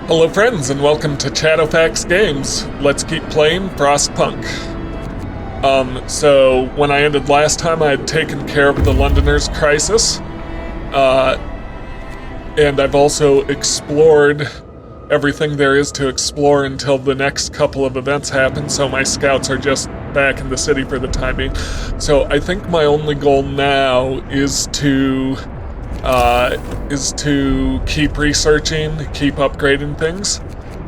Hello friends and welcome to Chattofax Games. Let's keep playing Frostpunk. So when I ended last time I had taken care of the Londoners' crisis. And I've also explored everything there is to explore until the next couple of events happen, so my scouts are just back in the city for the time being. So I think my only goal now is to keep researching, keep upgrading things,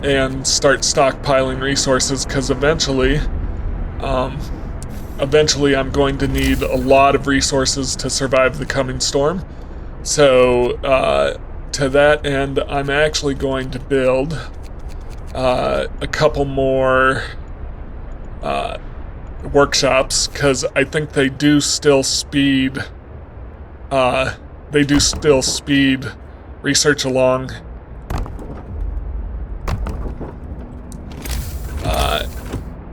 and start stockpiling resources, because eventually I'm going to need a lot of resources to survive the coming storm. So to that end, I'm actually going to build a couple more workshops, because I think they do still speed research along.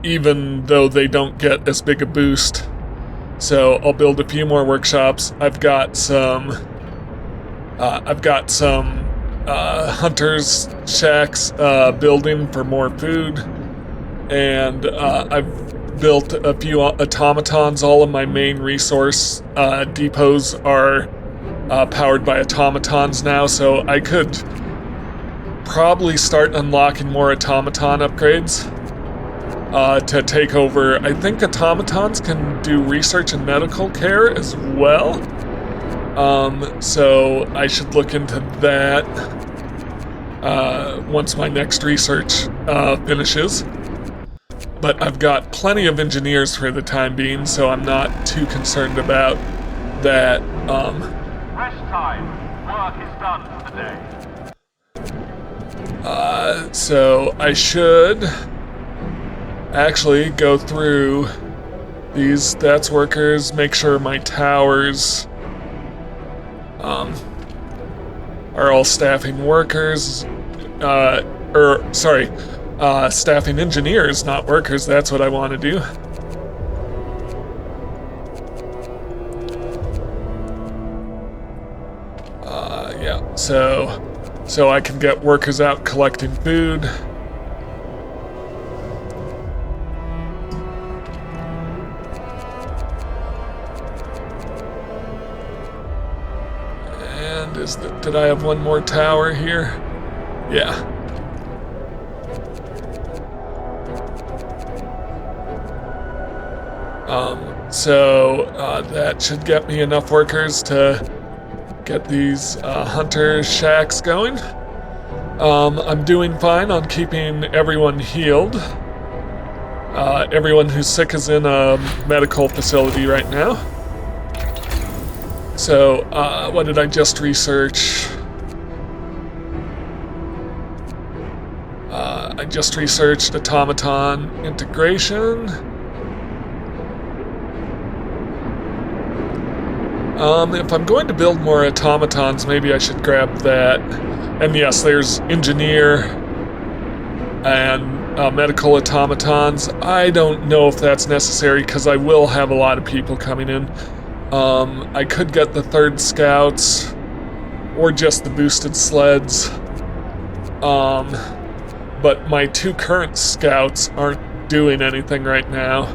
Even though they don't get as big a boost. So I'll build a few more workshops. I've got some hunters' shacks building for more food, and I've built a few automatons. All of my main resource depots are powered by automatons now, so I could probably start unlocking more automaton upgrades to take over. I think automatons can do research and medical care as well, so I should look into that once my next research finishes. But I've got plenty of engineers for the time being, so I'm not too concerned about that. Rest time. Work is done for the day. So I should actually go through these stats workers, make sure my towers are all staffing workers, staffing engineers, not workers. That's what I want to do. Yeah, so I can get workers out collecting food. And did I have one more tower here? Yeah. So that should get me enough workers to get these hunter shacks going. I'm doing fine on keeping everyone healed. Everyone who's sick is in a medical facility right now. So, what did I just research? I just researched automaton integration. If I'm going to build more automatons, maybe I should grab that. And yes, there's engineer and medical automatons. I don't know if that's necessary, because I will have a lot of people coming in. I could get the third scouts, or just the boosted sleds. But my two current scouts aren't doing anything right now.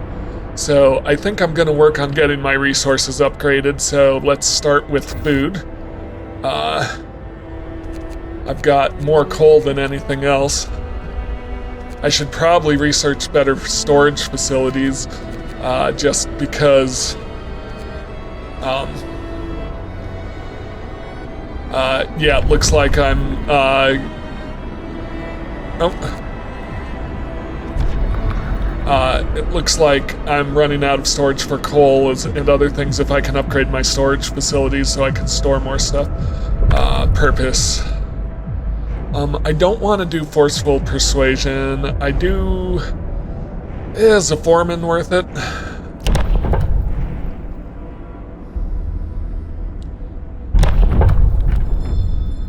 So I think I'm going to work on getting my resources upgraded, so let's start with food. I've got more coal than anything else. I should probably research better storage facilities, just because... yeah, it looks like I'm... it looks like I'm running out of storage for coal and other things. If I can upgrade my storage facilities so I can store more stuff. Purpose. I don't want to do forceful persuasion. I do... Is a foreman worth it?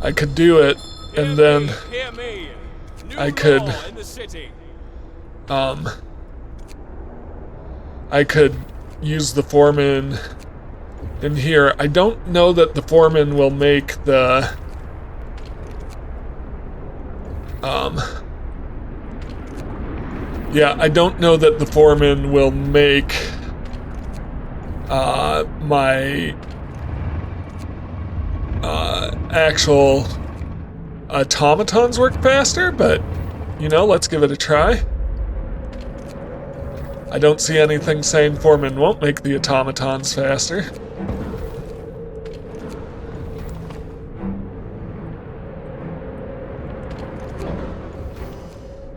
I could do it, and then I could... I could use the foreman in here. I don't know that the foreman will make the Yeah, I don't know that the foreman will make my actual automatons work faster, but, you know, let's give it a try. I don't see anything saying foreman won't make the automatons faster.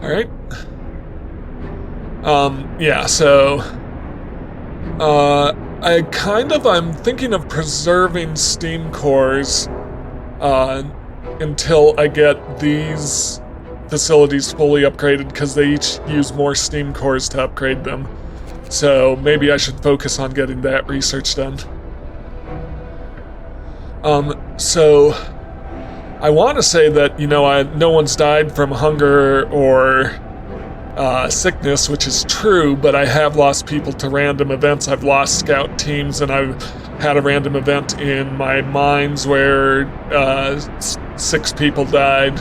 Alright. Yeah, so I'm thinking of preserving steam cores until I get these facilities fully upgraded, because they each use more steam cores to upgrade them. So maybe I should focus on getting that research done. So I want to say that, you know, no one's died from hunger or sickness, which is true, but I have lost people to random events. I've lost scout teams, and I've had a random event in my mines where 6 people died.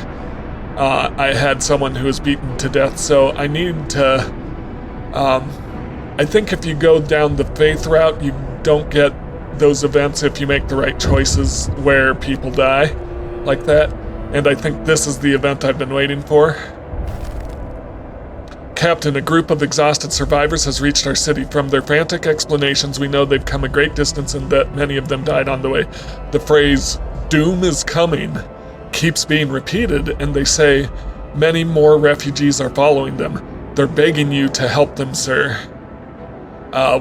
I had someone who was beaten to death, so I need to... I think if you go down the faith route, you don't get those events if you make the right choices where people die like that, and I think this is the event I've been waiting for. Captain, a group of exhausted survivors has reached our city. From their frantic explanations, we know they've come a great distance and that many of them died on the way. The phrase, "doom is coming," keeps being repeated, and they say many more refugees are following them. They're begging you to help them, sir.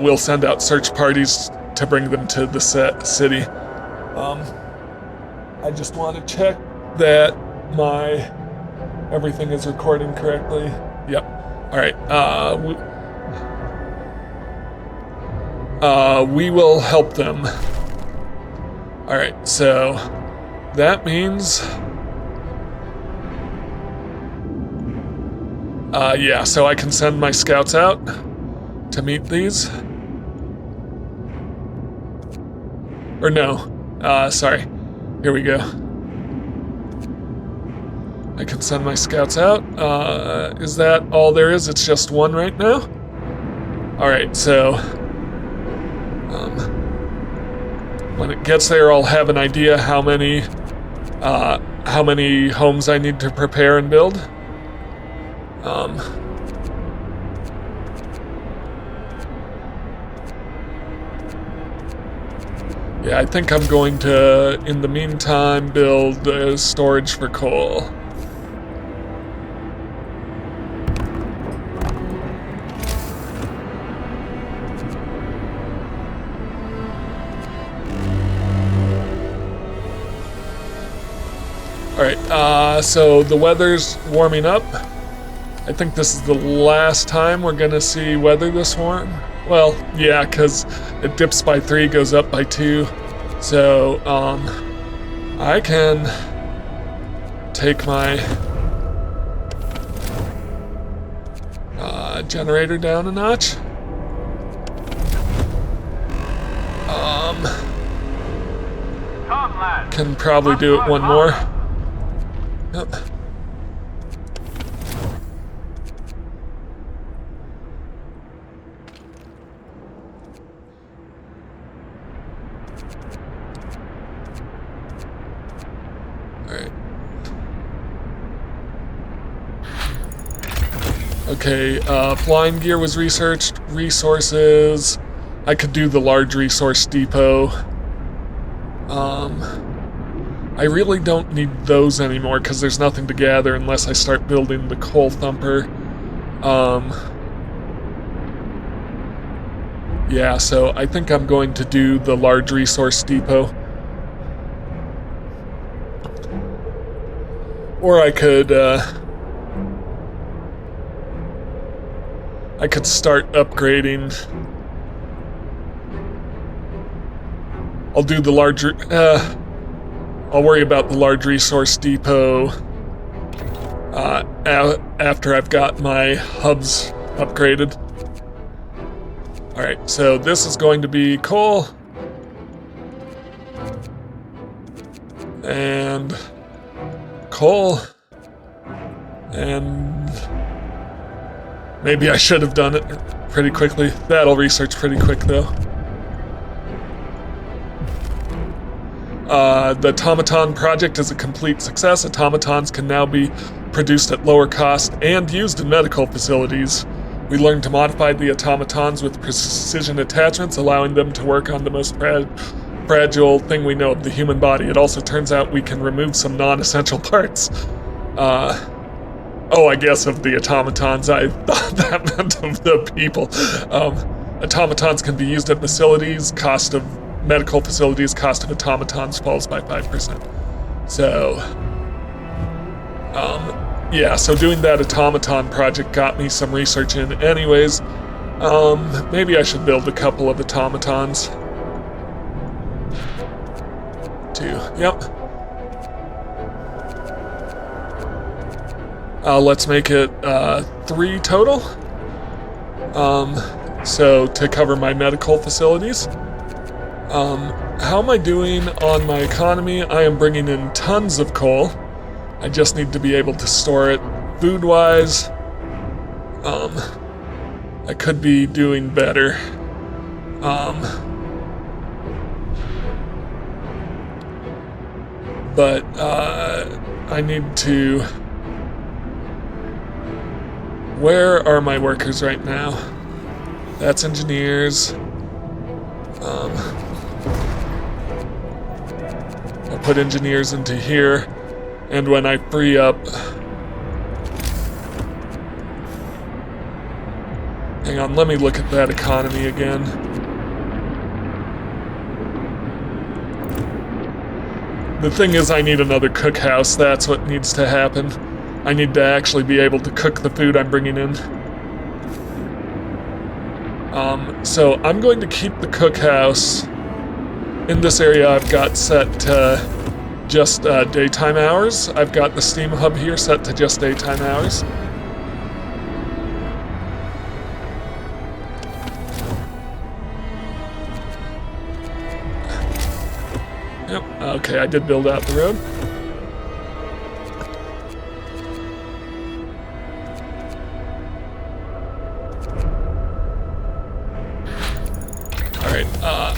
We'll send out search parties to bring them to the city. I just want to check that everything is recording correctly. Yep. All right. We will help them. All right. So that means, yeah. So I can send my scouts out to meet these. Or no. Sorry. Here we go. I can send my scouts out. Is that all there is? It's just one right now? Alright, so... when it gets there, I'll have an idea how many homes I need to prepare and build. Yeah, I think I'm going to, in the meantime, build storage for coal. Alright, so the weather's warming up. I think this is the last time we're gonna see weather this warm. Well, yeah, because it dips by 3, goes up by 2. So, I can take my generator down a notch. Can probably do it one more. Yep. Alright. Okay, flying gear was researched. Resources. I could do the large resource depot. I really don't need those anymore because there's nothing to gather unless I start building the coal thumper. Yeah, so I think I'm going to do the large resource depot. Or I could start upgrading. I'll do the larger, I'll worry about the large resource depot after I've got my hubs upgraded. Alright, so this is going to be coal. And coal. And maybe I should have done it pretty quickly. That'll research pretty quick though. The automaton project is a complete success. Automatons can now be produced at lower cost and used in medical facilities. We learned to modify the automatons with precision attachments, allowing them to work on the most fragile thing we know of, the human body. It also turns out we can remove some non-essential parts. I guess of the automatons. I thought that meant of the people. Automatons can be used at facilities. Medical facilities, cost of automatons falls by 5%. So, so doing that automaton project got me some research in anyways. Maybe I should build a couple of automatons. 2, yep. Let's make it 3 total. So to cover my medical facilities. How am I doing on my economy? I am bringing in tons of coal. I just need to be able to store it. Food-wise, I could be doing better. But I need to... Where are my workers right now? That's engineers. I'll put engineers into here, and when I free up... Hang on, let me look at that economy again. The thing is, I need another cookhouse. That's what needs to happen. I need to actually be able to cook the food I'm bringing in. So I'm going to keep the cookhouse. In this area I've got set to just daytime hours. I've got the steam hub here set to just daytime hours. Yep, okay, I did build out the road.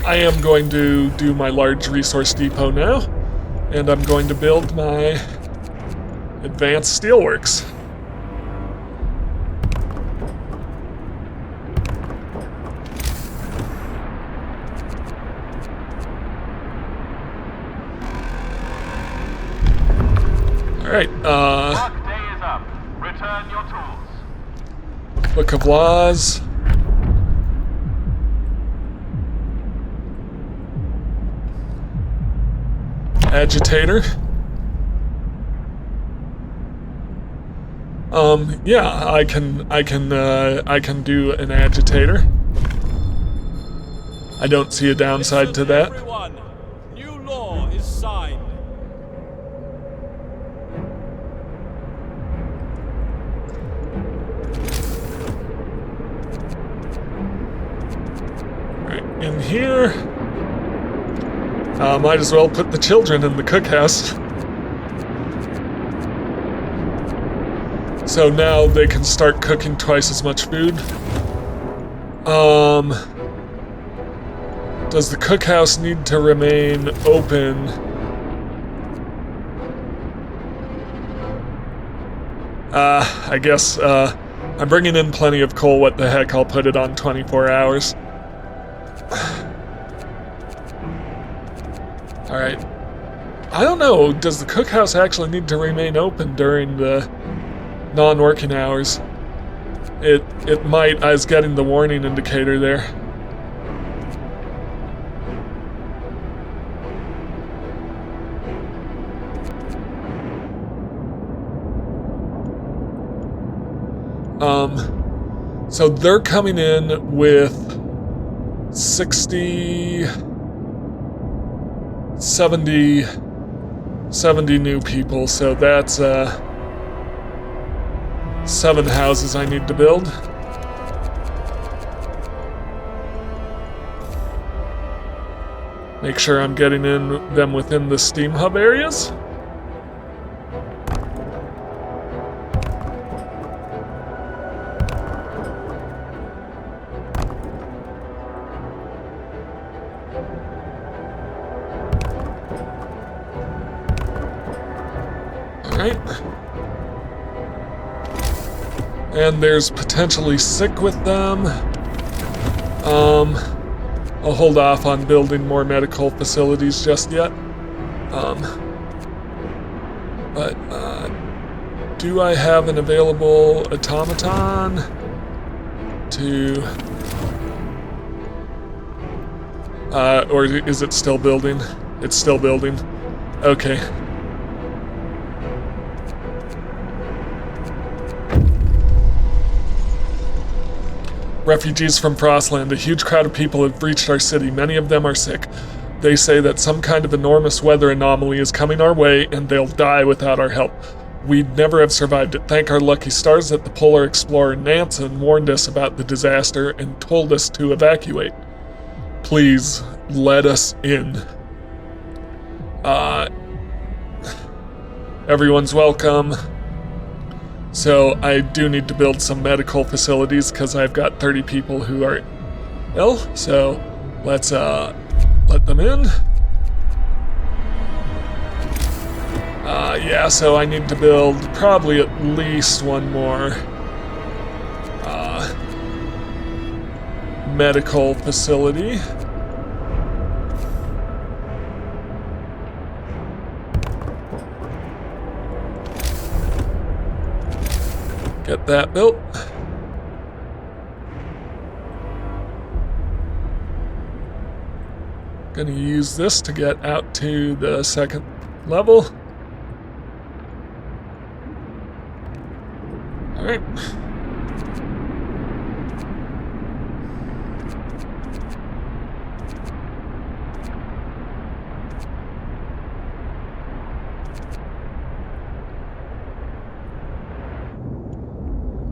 I am going to do my large resource depot now, and I'm going to build my advanced steelworks. All right. Work day is up. Return your tools. Book of Laws. Agitator. Yeah, I can do an agitator. I don't see a downside to that. Everyone, new law is signed. Right, in here, might as well put the children in the cookhouse. So now they can start cooking twice as much food. Does the cookhouse need to remain open? I guess, I'm bringing in plenty of coal. What the heck, I'll put it on 24 hours. Alright. I don't know, does the cookhouse actually need to remain open during the non-working hours? It might. I was getting the warning indicator there. So they're coming in with 70 new people, so that's 7 houses I need to build. Make sure I'm getting in them within the steam hub areas. Alright. And there's potentially sick with them. I'll hold off on building more medical facilities just yet. But do I have an available automaton to... or is it still building? It's still building. Okay. Refugees from Frostland. A huge crowd of people have breached our city. Many of them are sick. They say that some kind of enormous weather anomaly is coming our way and they'll die without our help. We'd never have survived it. Thank our lucky stars that the polar explorer Nansen warned us about the disaster and told us to evacuate. Please, let us in. Everyone's welcome. So I do need to build some medical facilities because I've got 30 people who are ill. So let's let them in. Yeah, so I need to build probably at least one more medical facility. Get that built. Gonna use this to get out to the second level. Alright.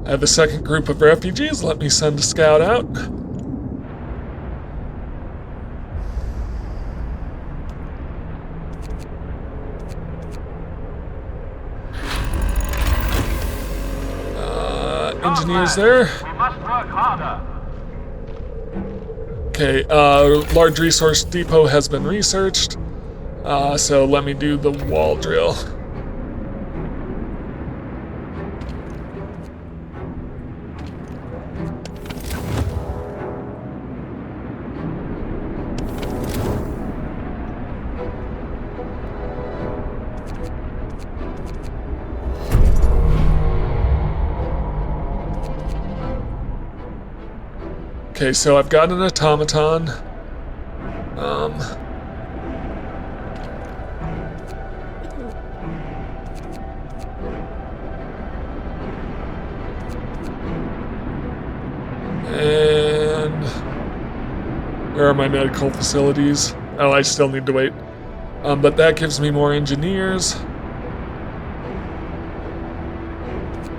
I have a second group of refugees. Let me send a scout out. Engineers there. We must work harder. Okay, large resource depot has been researched. So let me do the wall drill. Okay, so I've got an automaton. And where are my medical facilities? Oh, I still need to wait. But that gives me more engineers.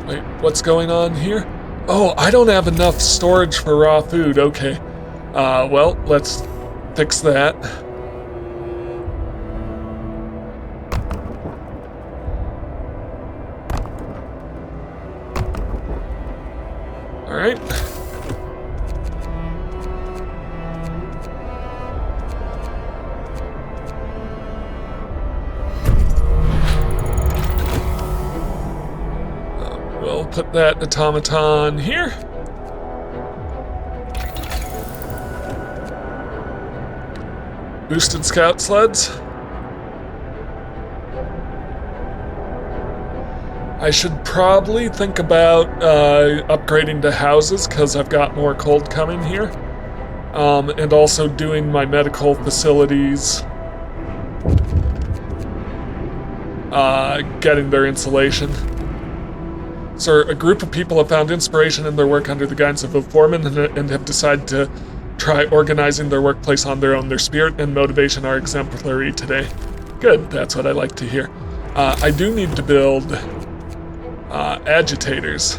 Wait, what's going on here? Oh, I don't have enough storage for raw food. Okay. Well, let's fix that. All right. We'll put that automaton here. Boosted scout sleds. I should probably think about upgrading to houses because I've got more cold coming here. And also doing my medical facilities, getting their insulation. Sir, a group of people have found inspiration in their work under the guidance of a foreman and have decided to try organizing their workplace on their own. Their spirit and motivation are exemplary today. Good, that's what I like to hear. I do need to build agitators.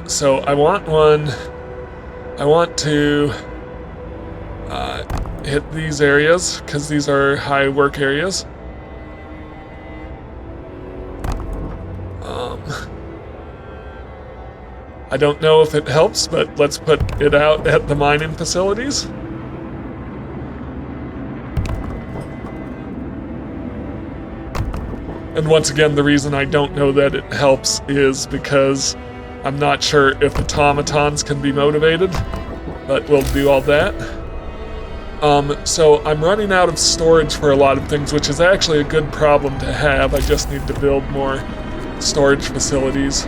So I want one. I want to hit these areas because these are high work areas. I don't know if it helps, but let's put it out at the mining facilities. And once again, the reason I don't know that it helps is because I'm not sure if automatons can be motivated, but we'll do all that. So I'm running out of storage for a lot of things, which is actually a good problem to have. I just need to build more storage facilities.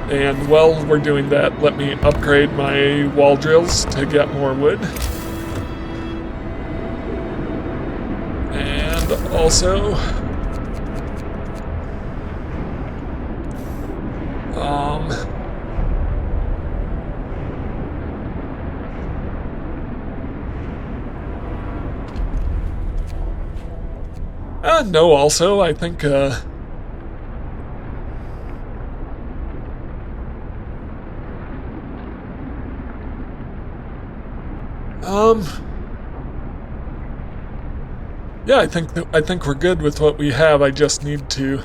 And while we're doing that, let me upgrade my wall drills to get more wood. And also, no, also, I think, yeah, I think we're good with what we have. I just need to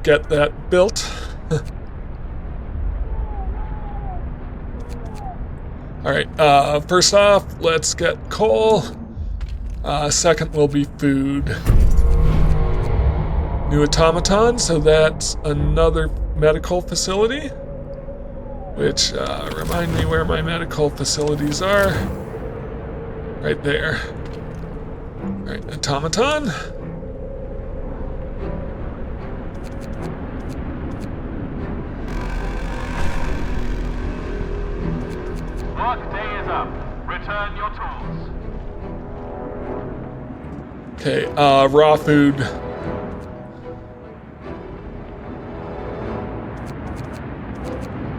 get that built. All right. First off, let's get coal. Second will be food. New automaton, so that's another medical facility. Which remind me where my medical facilities are. Right there. Alright, automaton. Work day is up. Return your tools. Okay, raw food.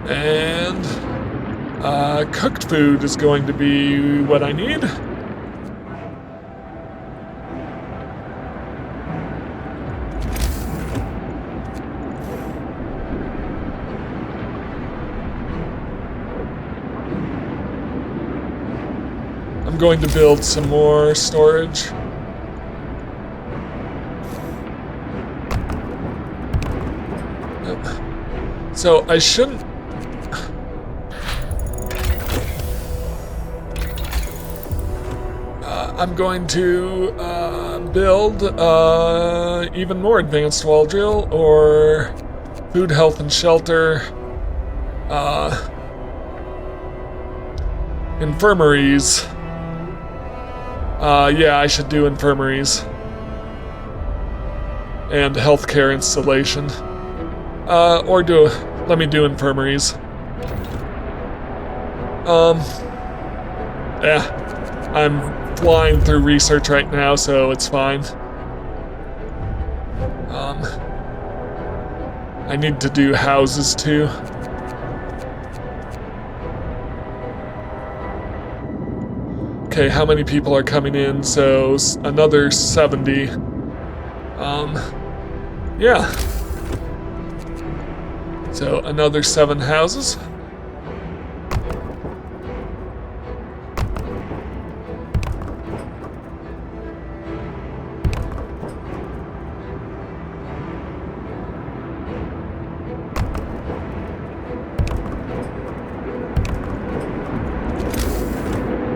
And cooked food is going to be what I need. I'm going to build some more storage. So I shouldn't... I'm going to build even more advanced wall drill or food, health, and shelter. Infirmaries. Yeah, I should do infirmaries. And healthcare installation. Let me do infirmaries. Yeah, I'm flying through research right now, so it's fine. I need to do houses too. Okay, how many people are coming in? So another 70. Yeah. So another 7 houses.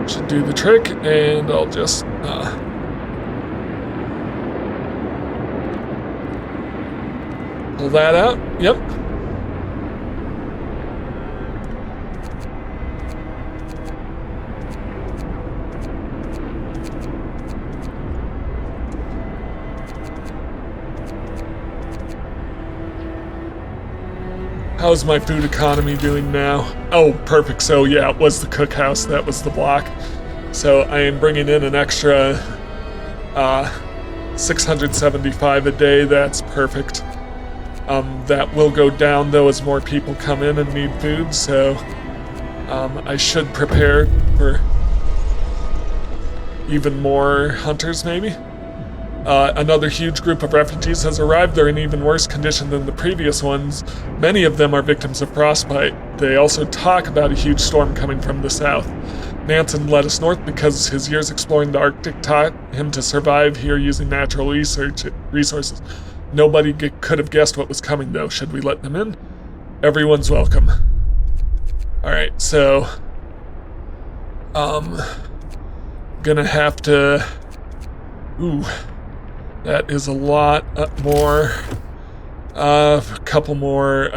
Should do the trick, and I'll just pull that out. Yep. How's my food economy doing now? Oh, perfect. So yeah, it was the cookhouse. That was the block. So I am bringing in an extra 675 a day. That's perfect. That will go down though as more people come in and need food. So I should prepare for even more hunters maybe. Another huge group of refugees has arrived. They're in even worse condition than the previous ones. Many of them are victims of frostbite. They also talk about a huge storm coming from the south. Nansen led us north because his years exploring the Arctic taught him to survive here using natural resources. Nobody could have guessed what was coming, though. Should we let them in? Everyone's welcome. Alright, so... gonna have to... Ooh... That is a lot more. A couple more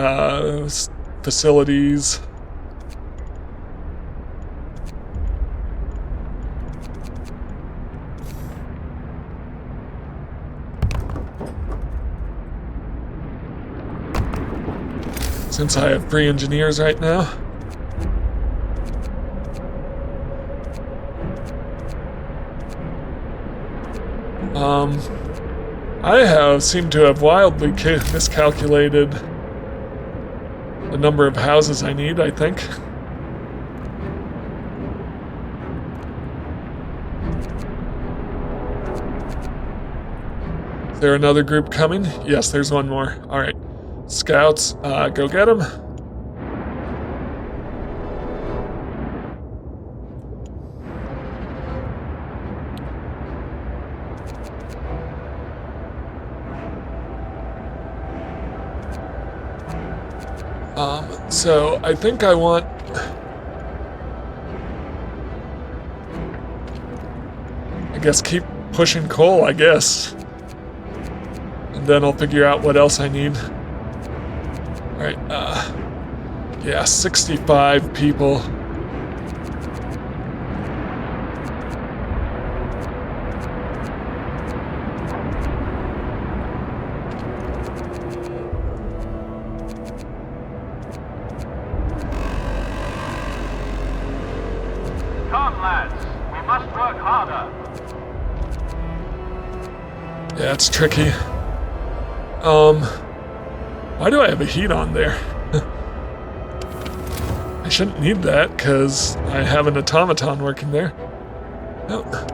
facilities. Since I have 3 engineers right now. I seem to have wildly miscalculated the number of houses I need, I think. Is there another group coming? Yes, there's one more. Alright. Scouts, go get them. So I think I want... I guess keep pushing coal, I guess. And then I'll figure out what else I need. Alright, yeah, 65 people. Come, lads. We must work harder. Yeah, it's tricky. Why do I have a heat on there? I shouldn't need that, because I have an automaton working there. Oh.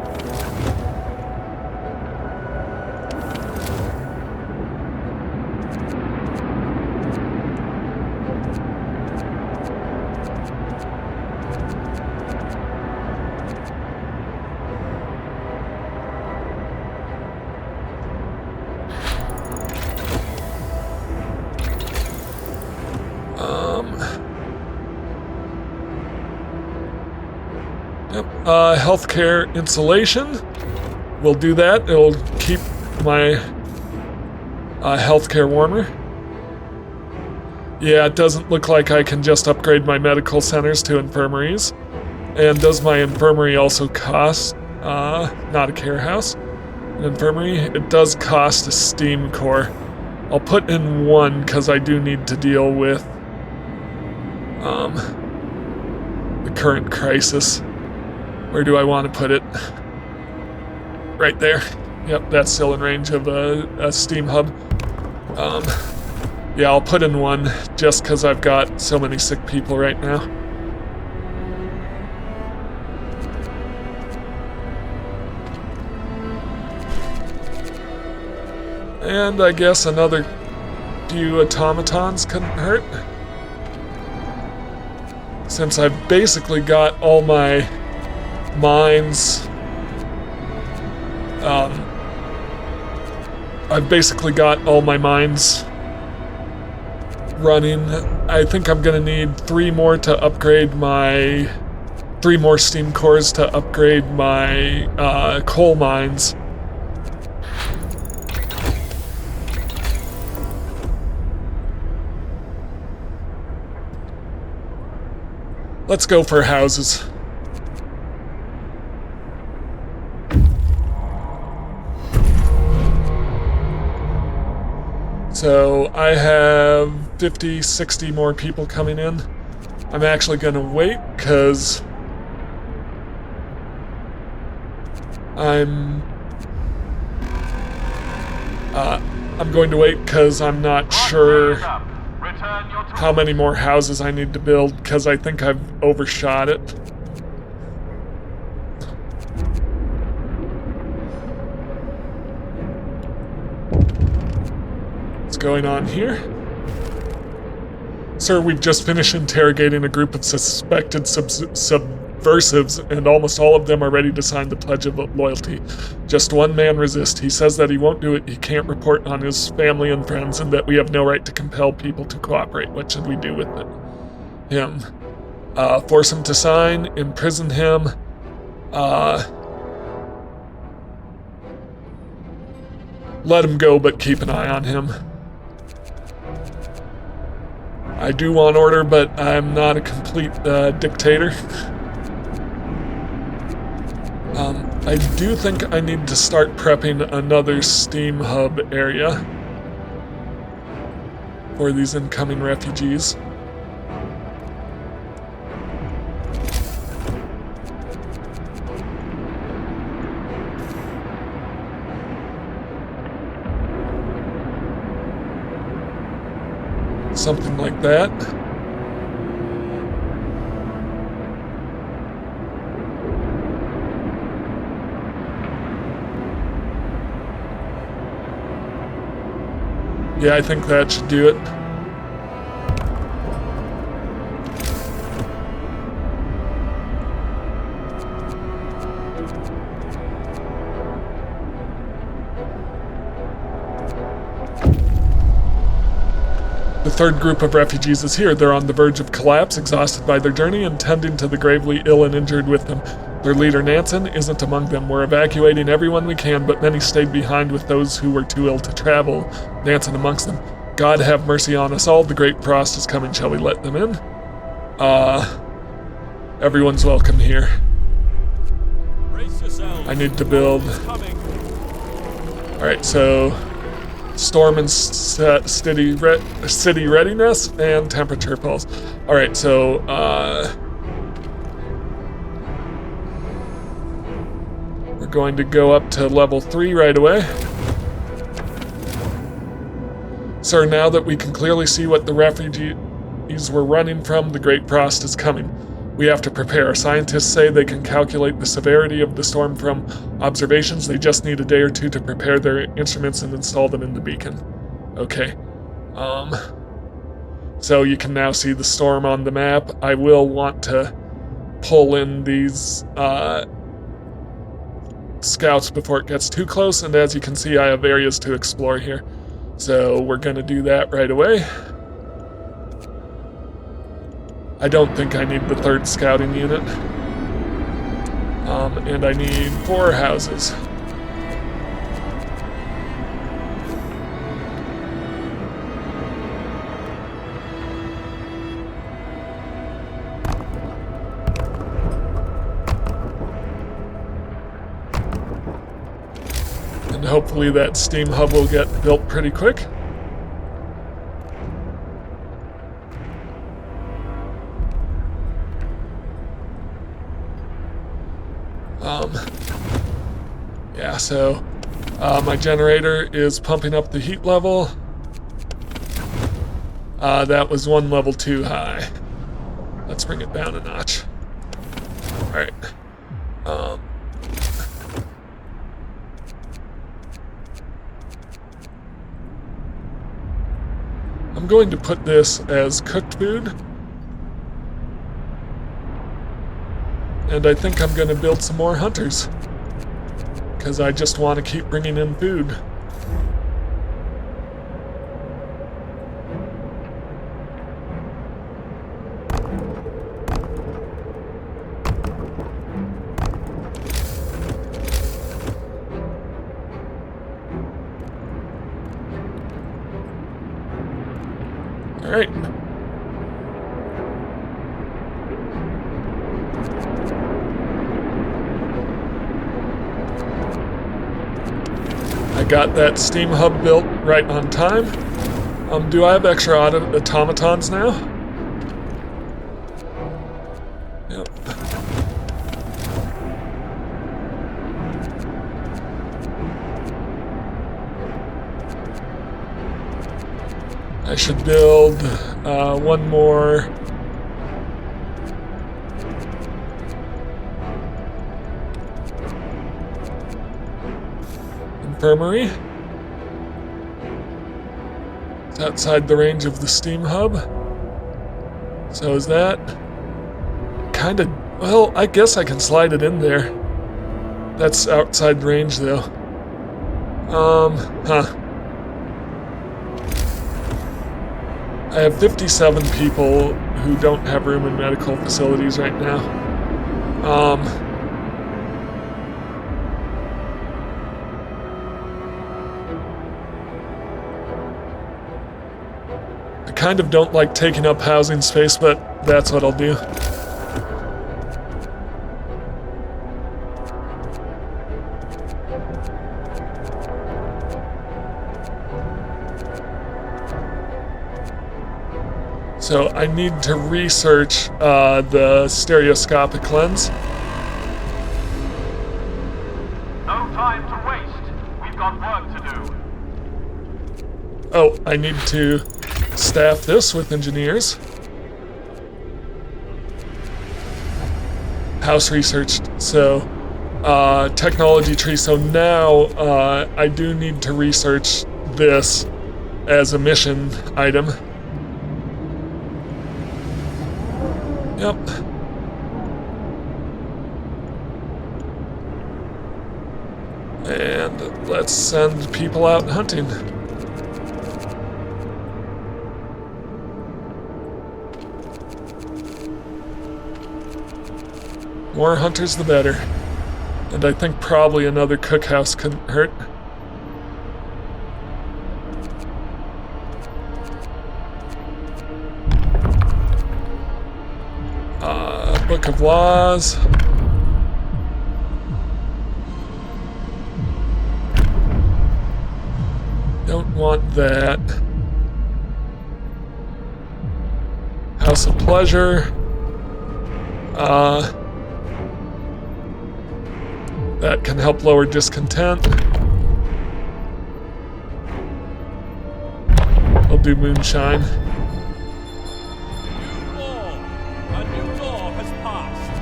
Healthcare insulation. We'll do that. It'll keep my healthcare warmer. Yeah, it doesn't look like I can just upgrade my medical centers to infirmaries. And does my infirmary also cost, not a care house, an infirmary? It does cost a steam core. I'll put in one because I do need to deal with the current crisis. Where do I want to put it? Right there. Yep, that's still in range of a steam hub. Yeah, I'll put in one just because I've got so many sick people right now. And I guess another few automatons couldn't hurt. Since I've basically got all my mines, I've basically got all my mines running. I think I'm gonna need 3 more to upgrade my 3 more steam cores to upgrade my coal mines. Let's go for houses. So I have 50, 60 more people coming in. I'm actually gonna wait because I'm going to wait because I'm not sure how many more houses I need to build because I think I've overshot it. Going on here? Sir, we've just finished interrogating a group of suspected subversives, and almost all of them are ready to sign the Pledge of Loyalty. Just one man resists. He says that he won't do it, he can't report on his family and friends, and that we have no right to compel people to cooperate. What should we do with it? Him. Force him to sign, imprison him, let him go, but keep an eye on him. I do want order, but I'm not a complete dictator. I do think I need to start prepping another steam hub area for these incoming refugees. Something like that. Yeah, I think that should do it. The third group of refugees is here. They're on the verge of collapse, exhausted by their journey, and tending to the gravely ill and injured with them. Their leader, Nansen, isn't among them. We're evacuating everyone we can, but many stayed behind with those who were too ill to travel, Nansen amongst them. God have mercy on us all. The great frost is coming. Shall we let them in? Everyone's welcome here. Brace yourselves. I need to build. Alright, so storm and city readiness and temperature pulse. Alright, so we're going to go up to level 3 right away. Sir, now that we can clearly see what the refugees were running from, the Great Frost is coming. We have to prepare. Scientists say they can calculate the severity of the storm from observations. They just need a day or two to prepare their instruments and install them in the beacon. Okay. So you can now see the storm on the map. I will want to pull in these scouts before it gets too close, and as you can see, I have areas to explore here. So we're gonna do that right away. I don't think I need the third scouting unit. And I need 4 houses. And hopefully that steam hub will get built pretty quick. Yeah, so my generator is pumping up the heat level. That was 1 level too high. Let's bring it down a notch. Alright. I'm going to put this as cooked food. And I think I'm going to build some more hunters, because I just want to keep bringing in food. All right. I got that steam hub built right on time. Do I have extra automatons now? Yep. I should build 1 more. Infirmary. It's outside the range of the steam hub. So is that kind of, well, I guess I can slide it in there. That's outside the range though. I have 57 people who don't have room in medical facilities right now. kind of don't like taking up housing space, but that's what I'll do. So I need to research the stereoscopic lens. No time to waste. We've got work to do. Oh, I need to staff this with engineers. House researched, so technology tree. So now I do need to research this as a mission item. Yep. And let's send people out hunting. More hunters the better. And I think probably another cookhouse couldn't hurt. Book of Laws. Don't want that. House of Pleasure. That can help lower discontent. I'll do Moonshine. New law. A new law has passed.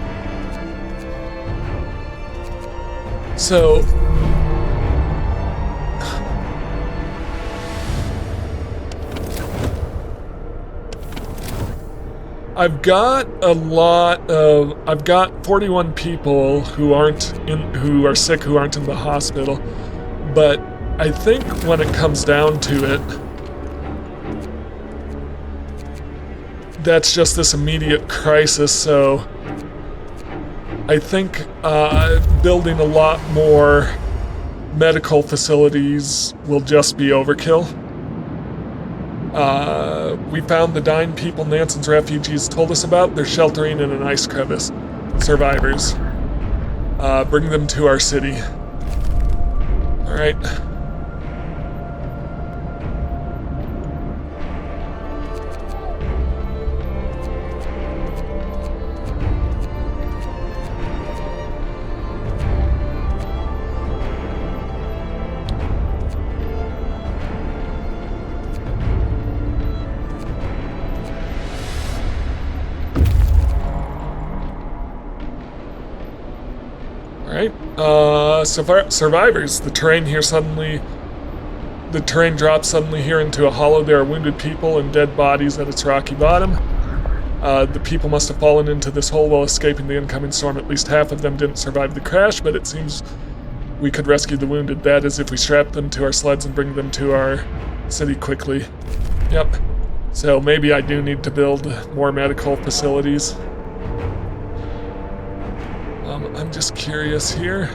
So I've got 41 people who are sick, who aren't in the hospital. But I think when it comes down to it, that's just this immediate crisis, so I think building a lot more medical facilities will just be overkill. We found the dying people Nansen's refugees told us about. They're sheltering in an ice crevice. Survivors. Bring them to our city. Alright. Survivors. The terrain drops suddenly here into a hollow. There are wounded people and dead bodies at its rocky bottom. The people must have fallen into this hole while escaping the incoming storm. At least half of them didn't survive the crash, but it seems we could rescue the wounded. That is, if we strap them to our sleds and bring them to our city quickly. Yep. So maybe I do need to build more medical facilities. I'm just curious here.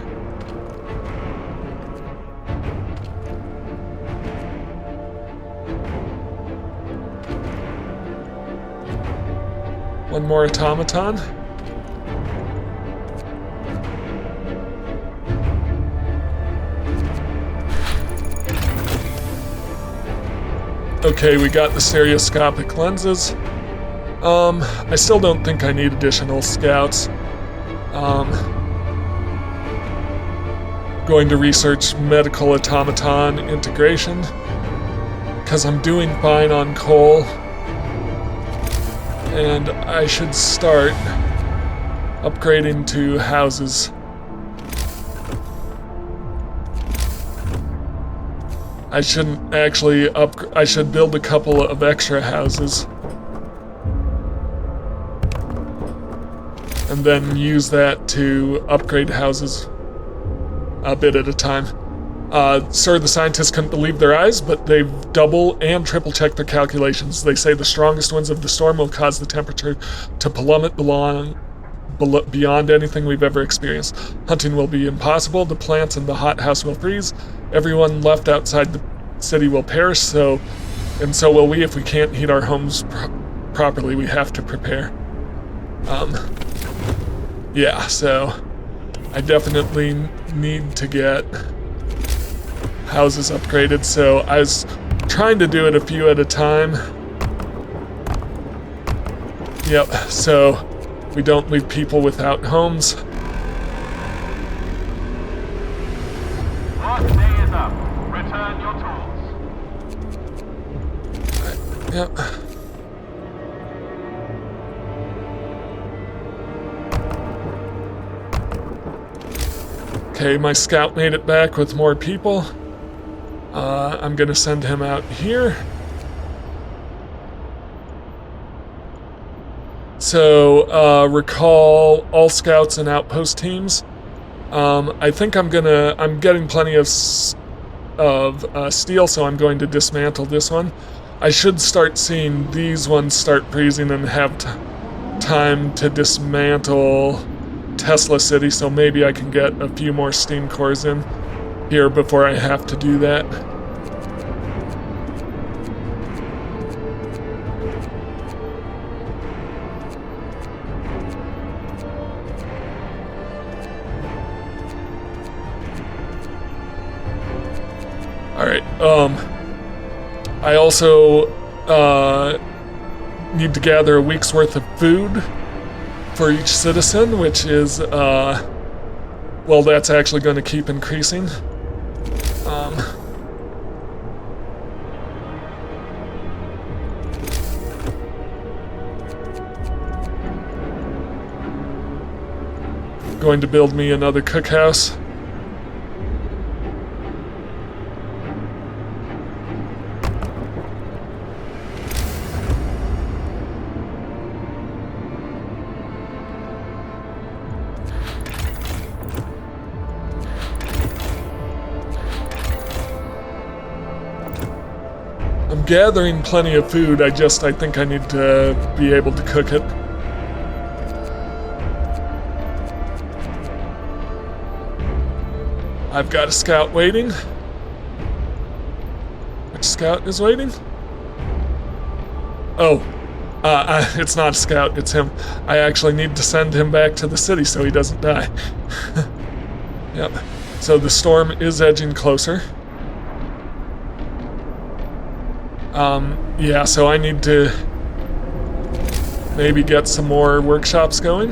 One more automaton. Okay, we got the stereoscopic lenses. I still don't think I need additional scouts. Going to research medical automaton integration because I'm doing fine on coal, and I should start upgrading to houses. I shouldn't actually I should build a couple of extra houses and then use that to upgrade houses a bit at a time. Sir, the scientists couldn't believe their eyes, but they've double and triple checked their calculations. They say the strongest winds of the storm will cause the temperature to plummet beyond anything we've ever experienced. Hunting will be impossible. The plants in the hothouse will freeze. Everyone left outside the city will perish, so And so will we if we can't heat our homes properly. We have to prepare. Yeah, so I definitely need to get houses upgraded. So I was trying to do it a few at a time. Yep, so we don't leave people without homes. Workday is up. Return your tools. Yep. Okay, my scout made it back with more people. I'm gonna send him out here. So, recall all scouts and outpost teams. I think I'm getting plenty of steel, so I'm going to dismantle this one. I should start seeing these ones start freezing and have time to dismantle Tesla City, so maybe I can get a few more steam cores in here before I have to do that. Alright, I also need to gather a week's worth of food for each citizen, which is, well, that's actually going to keep increasing. Going to build me another cookhouse. I'm gathering plenty of food, I think I need to be able to cook it. I've got a scout waiting. Which scout is waiting? Oh, it's not a scout, it's him. I actually need to send him back to the city so he doesn't die. Yep. So the storm is edging closer. Yeah, so I need to maybe get some more workshops going.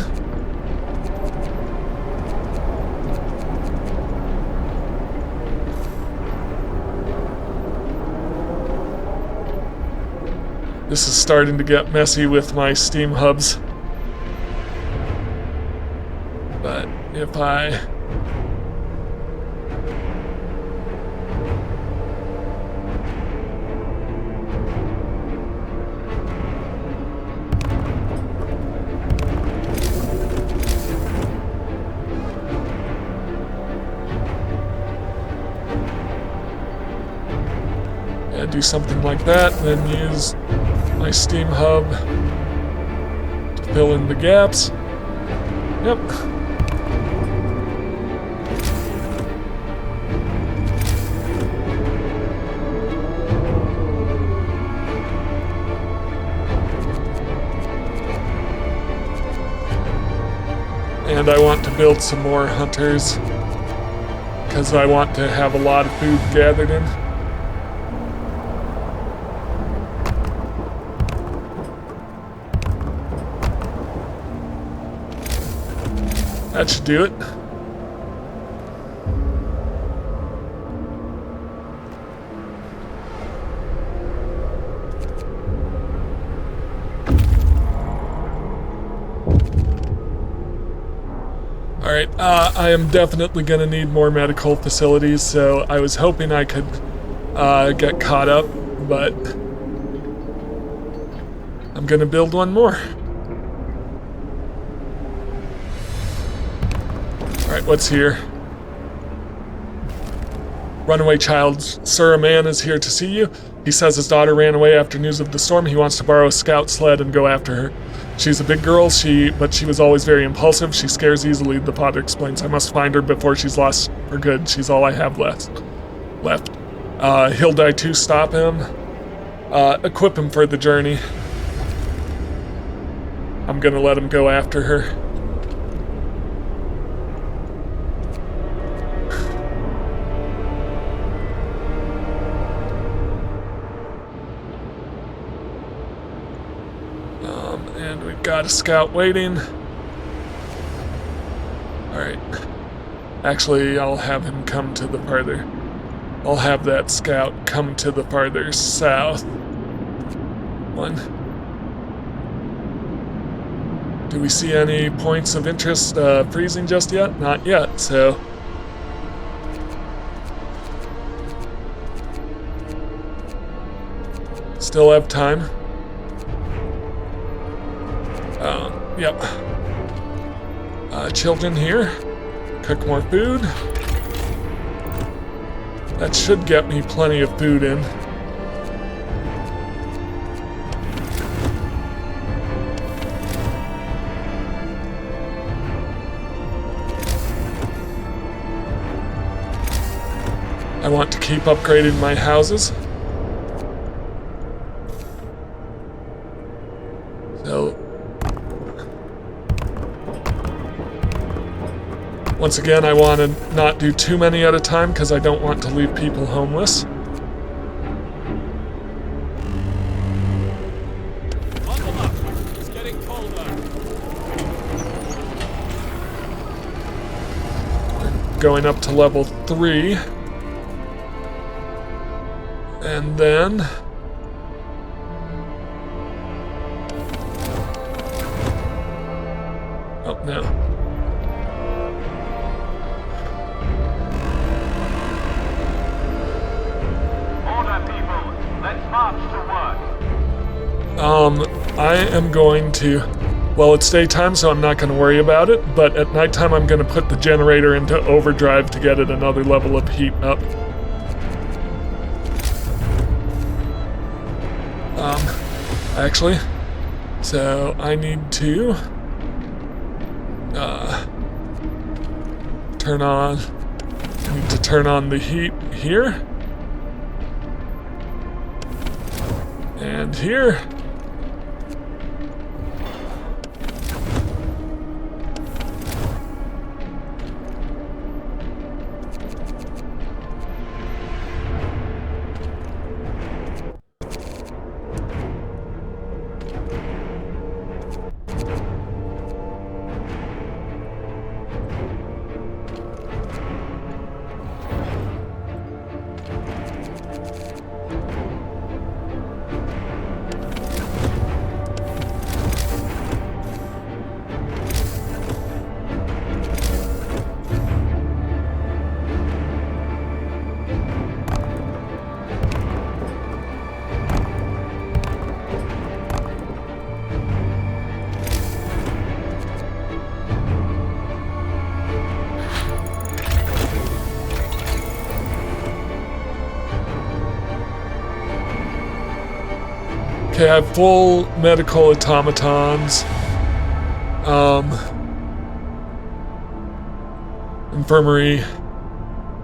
This is starting to get messy with my steam hubs. But if I... do something like that, then use my steam hub to fill in the gaps. Yep. And I want to build some more hunters because I want to have a lot of food gathered in. That should do it. Alright, I am definitely going to need more medical facilities, so I was hoping I could get caught up, but I'm going to build one more. Alright, what's here? Runaway child. Sir, a man is here to see you. He says his daughter ran away after news of the storm. He wants to borrow a scout sled and go after her. She's a big girl, but she was always very impulsive. She scares easily, the father explains. I must find her before she's lost for good. She's all I have left. He'll die too, stop him. equip him for the journey. I'm gonna let him go after her. And we've got a scout waiting. Alright. Actually, I'll have him come to the farther... I'll have that scout come to the farther south one. Do we see any points of interest freezing just yet? Not yet, so... Still have time. Yep. Children here. Cook more food. That should get me plenty of food in. I want to keep upgrading my houses. So, once again, I want to not do too many at a time because I don't want to leave people homeless. Buckle up. It's getting colder. Going up to level 3. And then... Oh, no. I am going to, well, it's daytime, so I'm not going to worry about it, but at nighttime I'm going to put the generator into overdrive to get it another level of heat up. Actually, so I need to, I need to turn on the heat here. And here. Okay, I have full medical automatons. Infirmary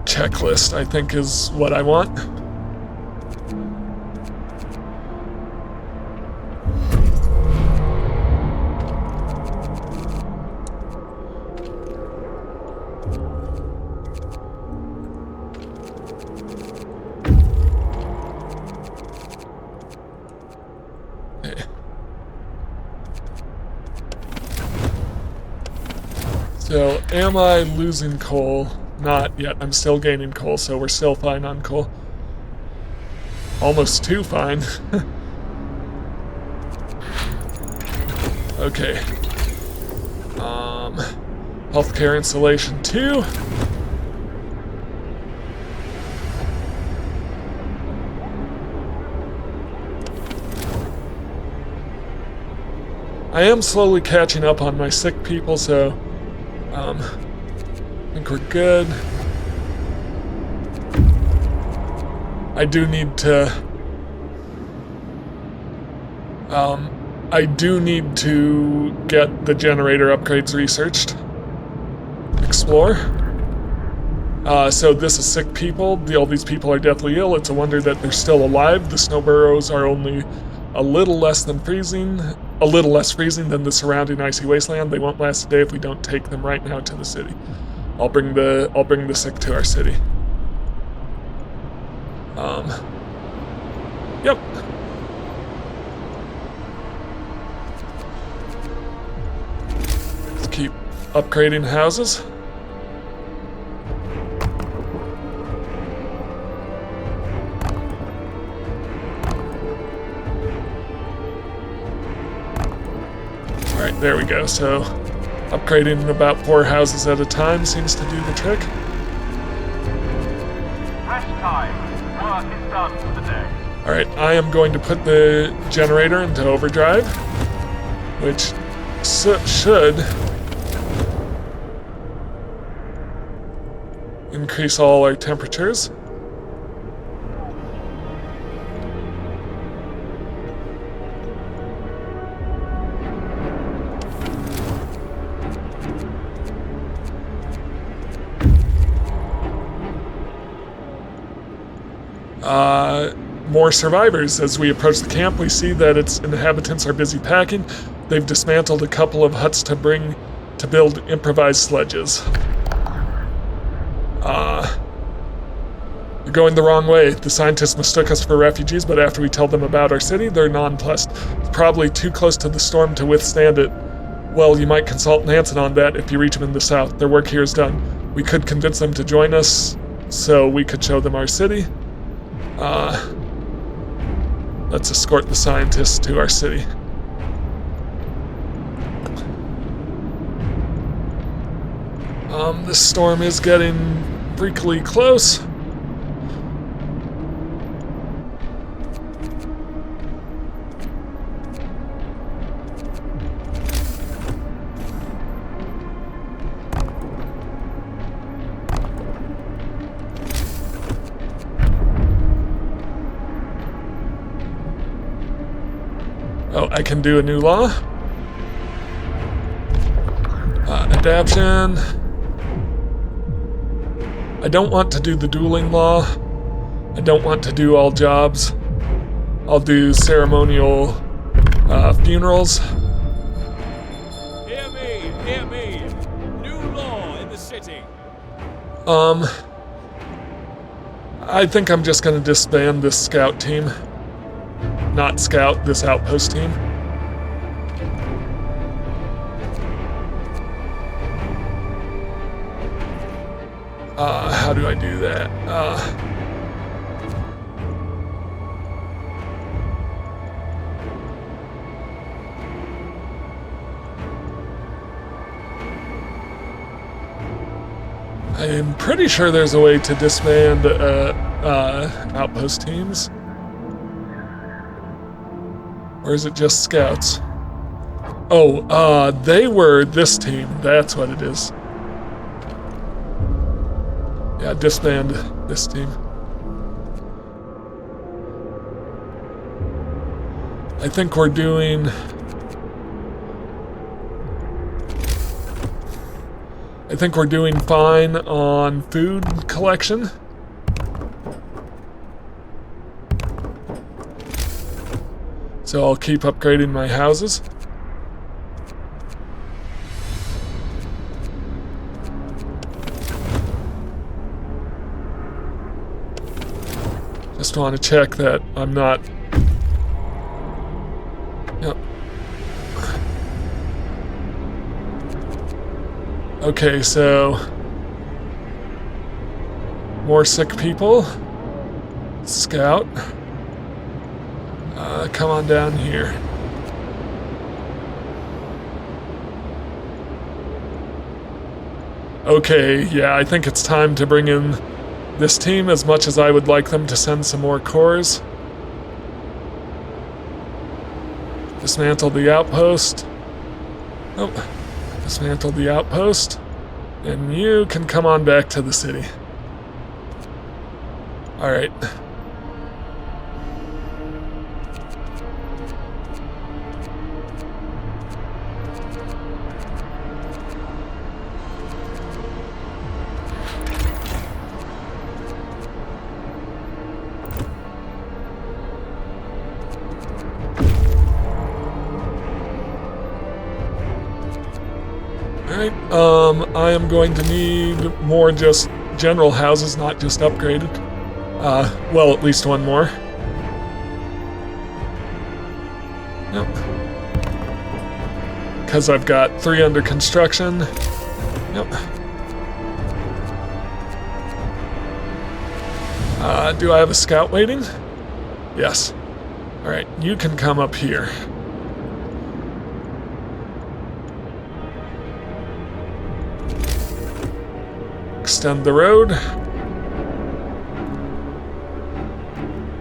checklist, I think, is what I want. So, am I losing coal? Not yet. I'm still gaining coal, so we're still fine on coal. Almost too fine. Okay. Healthcare installation 2. I am slowly catching up on my sick people, so I think we're good. I do need to get the generator upgrades researched. Explore. So this is sick people. All these people are deathly ill. It's a wonder that they're still alive. The snow burrows are only a little less freezing than the surrounding icy wasteland. They won't last a day if we don't take them right now to the city. I'll bring the sick to our city. Yep. Let's keep upgrading houses. Alright, there we go. So, upgrading about 4 houses at a time seems to do the trick. Rest time. Work is done for the day. Alright, I am going to put the generator into overdrive, which should increase all our temperatures. More survivors. As we approach the camp, we see that its inhabitants are busy packing. They've dismantled a couple of huts to build improvised sledges. You're going the wrong way. The scientists mistook us for refugees, but after we tell them about our city, they're nonplussed. It's probably too close to the storm to withstand it. Well, you might consult Nansen on that if you reach them in the south. Their work here is done. We could convince them to join us, so we could show them our city. Let's escort the scientists to our city. This storm is getting freakily close. Oh, I can do a new law. Adaption. I don't want to do the dueling law. I don't want to do all jobs. I'll do ceremonial funerals. Hear me. New law in the city. I think I'm just gonna disband this scout team. Not scout, this outpost team. How do I do that? I'm pretty sure there's a way to disband outpost teams. Or is it just scouts? Oh, they were this team. That's what it is. Yeah, disband this team. I think we're doing... fine on food collection. So I'll keep upgrading my houses. Just want to check that I'm not... Yep. Okay, so... more sick people. Scout. Come on down here. Okay, yeah, I think it's time to bring in this team, as much as I would like them to send some more cores. Dismantle the outpost. Oh, dismantle the outpost. And you can come on back to the city. Alright. I am going to need more just general houses, not just upgraded. Well, at least one more. Yep. Because I've got 3 under construction. Yep. Do I have a scout waiting? Yes. Alright, you can come up here. Extend the road.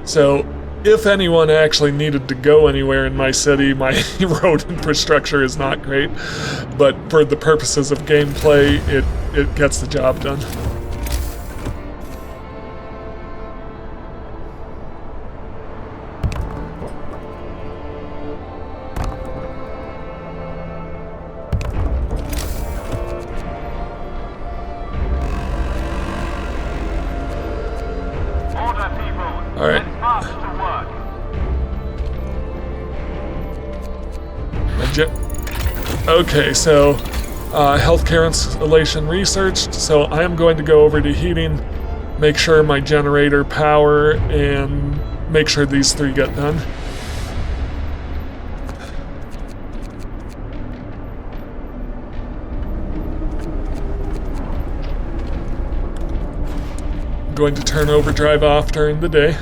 So, if anyone actually needed to go anywhere in my city, my road infrastructure is not great, but for the purposes of gameplay, it gets the job done. All right. Okay, so healthcare installation researched. So I am going to go over to heating, make sure my generator power, and make sure these 3 get done. I'm going to turn overdrive off during the day.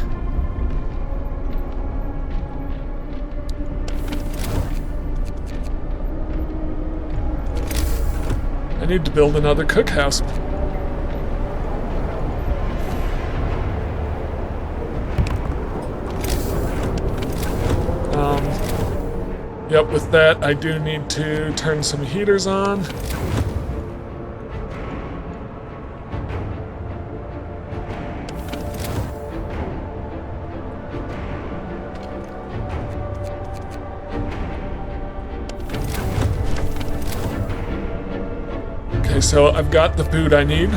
I need to build another cookhouse. Yep, with that, I do need to turn some heaters on. Okay, so I've got the food I need.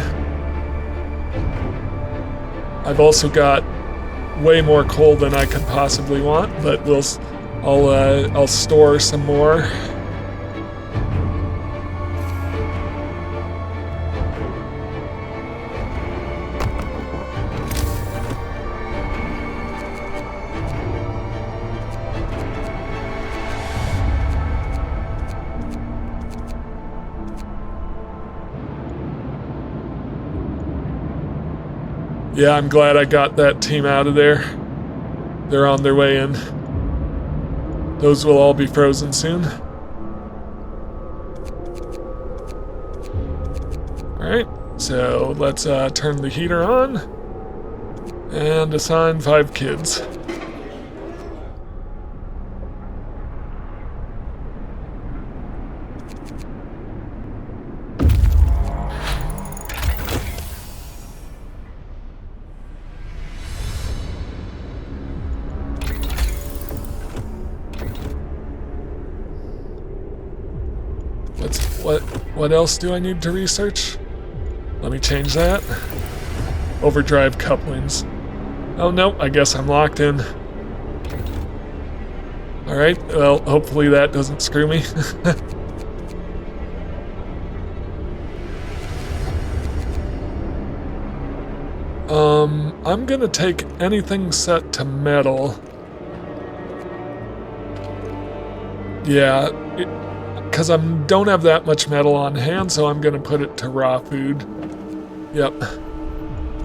I've also got way more coal than I could possibly want, but I'll store some more. Yeah, I'm glad I got that team out of there. They're on their way in. Those will all be frozen soon. Alright, so let's turn the heater on and assign 5 kids. What else do I need to research? Let me change that. Overdrive couplings. Oh no, I guess I'm locked in. Alright, well, hopefully that doesn't screw me. I'm gonna take anything set to metal. Yeah, because I don't have that much metal on hand, so I'm going to put it to raw food. Yep.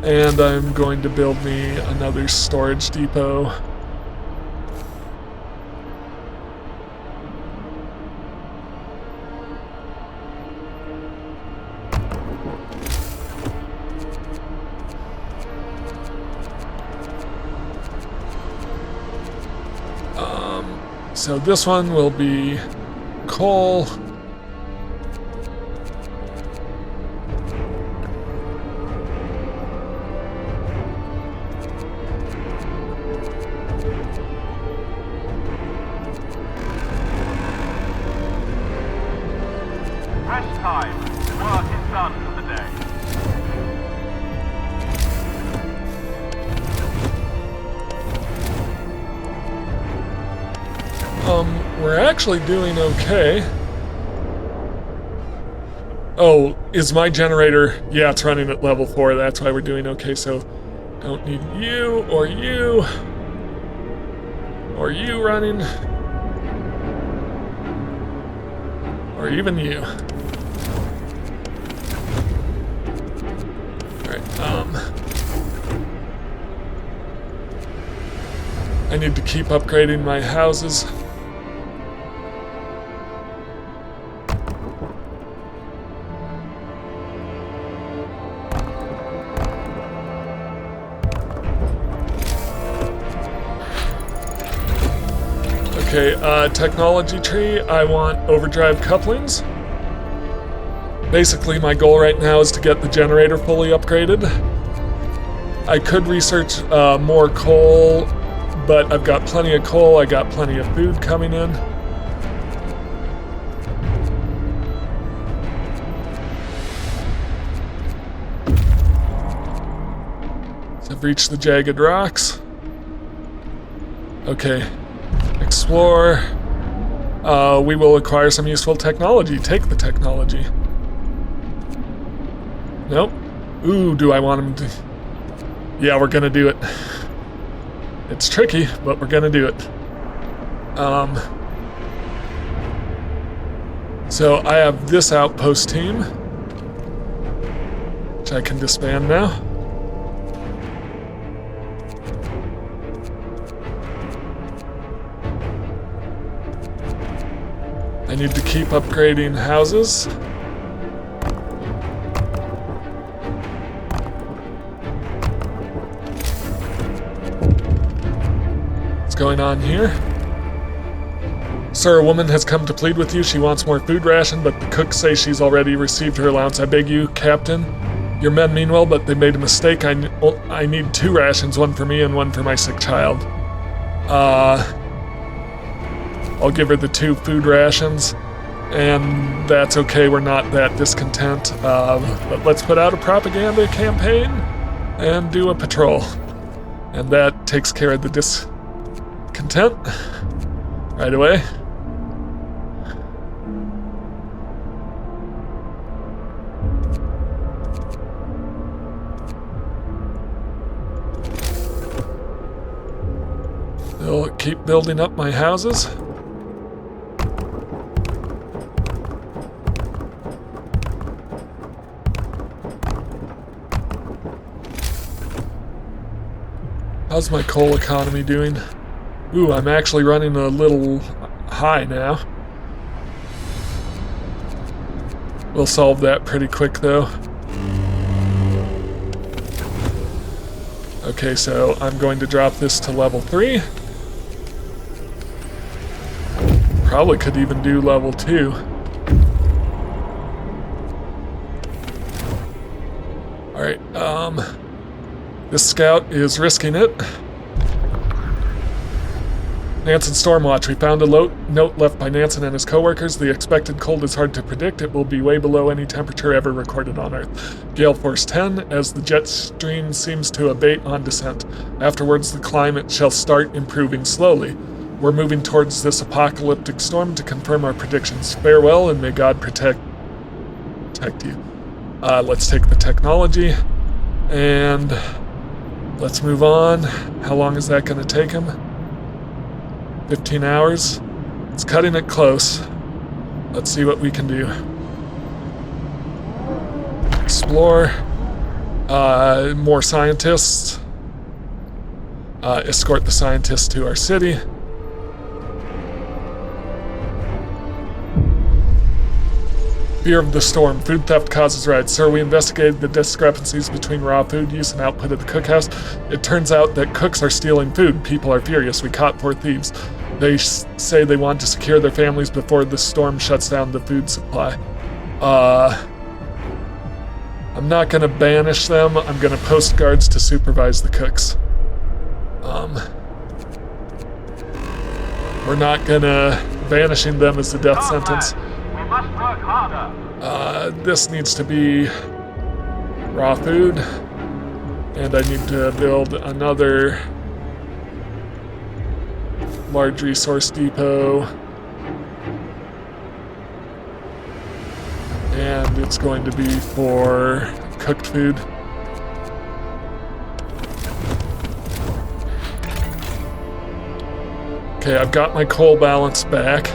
And I'm going to build me another storage depot. So this one will be coal. Rest time. Work is done for the day. We're actually doing okay. Oh, is my generator? Yeah, it's running at level 4. That's why we're doing okay. So don't need you or you or you running or even you. All right. I need to keep upgrading my houses. Okay, technology tree, I want overdrive couplings. Basically, my goal right now is to get the generator fully upgraded. I could research more coal, but I've got plenty of coal, I got plenty of food coming in. So I've reached the jagged rocks. Okay. Explore. We will acquire some useful technology. Take the technology. Nope. Ooh, do I want him to... Yeah, we're gonna do it. It's tricky, but we're gonna do it. So I have this outpost team, which I can disband now. I need to keep upgrading houses. What's going on here? Sir, a woman has come to plead with you. She wants more food ration, but the cooks say she's already received her allowance. I beg you, Captain. Your men mean well, but they made a mistake. I need 2 rations, one for me and one for my sick child. I'll give her the 2 food rations, and that's okay, we're not that discontent. But let's put out a propaganda campaign and do a patrol. And that takes care of the discontent right away. I'll keep building up my houses. How's my coal economy doing? Ooh, I'm actually running a little high now. We'll solve that pretty quick though. Okay, so I'm going to drop this to level 3. Probably could even do level 2. Alright, this scout is risking it. Nansen Stormwatch, we found a note left by Nansen and his co-workers. The expected cold is hard to predict. It will be way below any temperature ever recorded on Earth. Gale Force 10, as the jet stream seems to abate on descent. Afterwards, the climate shall start improving slowly. We're moving towards this apocalyptic storm to confirm our predictions. Farewell, and may God protect you. Let's take the technology, and let's move on. How long is that going to take him? 15 hours. It's cutting it close. Let's see what we can do. Explore. More scientists. Escort the scientists to our city. Fear of the storm. Food theft causes riots. Sir, we investigated the discrepancies between raw food use and output at the cookhouse. It turns out that cooks are stealing food. People are furious. We caught 4 thieves. They say they want to secure their families before the storm shuts down the food supply. I'm not going to banish them. I'm going to post guards to supervise the cooks. We're not going to... Banishing them as the death sentence. We must work harder. This needs to be raw food. And I need to build another large resource depot. And and it's going to be for cooked food. Okay, I've got my coal balance back.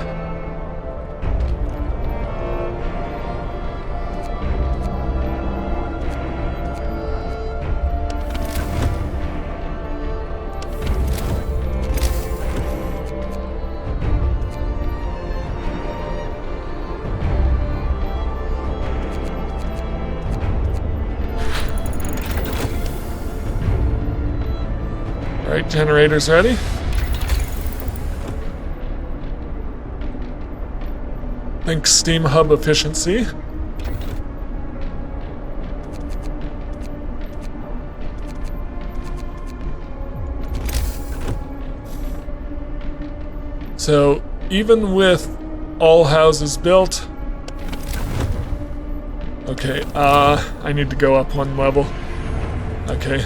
All right, generator's ready. Think steam hub efficiency. So even with all houses built, okay, I need to go up one level. Okay.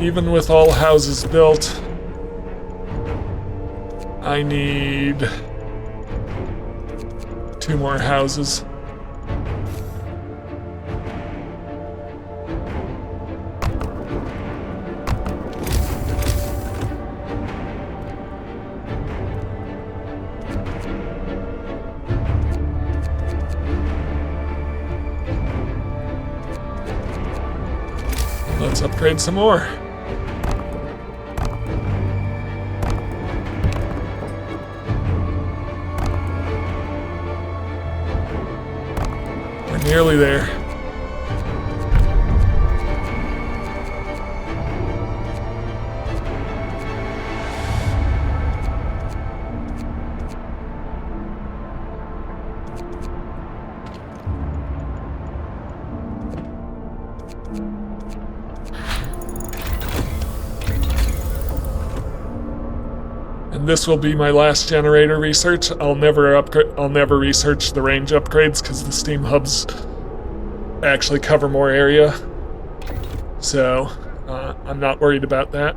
Even with all houses built, I need 2 more houses. Let's upgrade some more. We're nearly there. And this will be my last generator research. I'll never research the range upgrades because the steam hubs actually cover more area. So I'm not worried about that.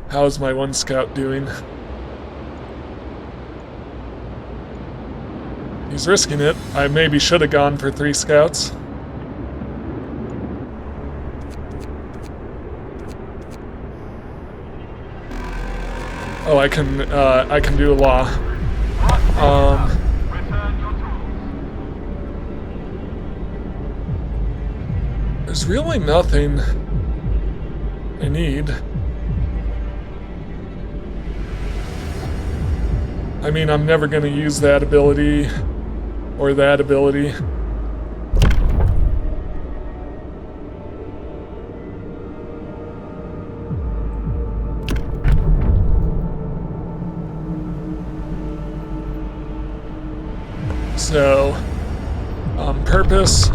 How's my 1 scout doing? He's risking it. I maybe should have gone for 3 scouts. Oh, I can do a law. There's really nothing I need. I mean, I'm never going to use that ability or that ability. So, on purpose,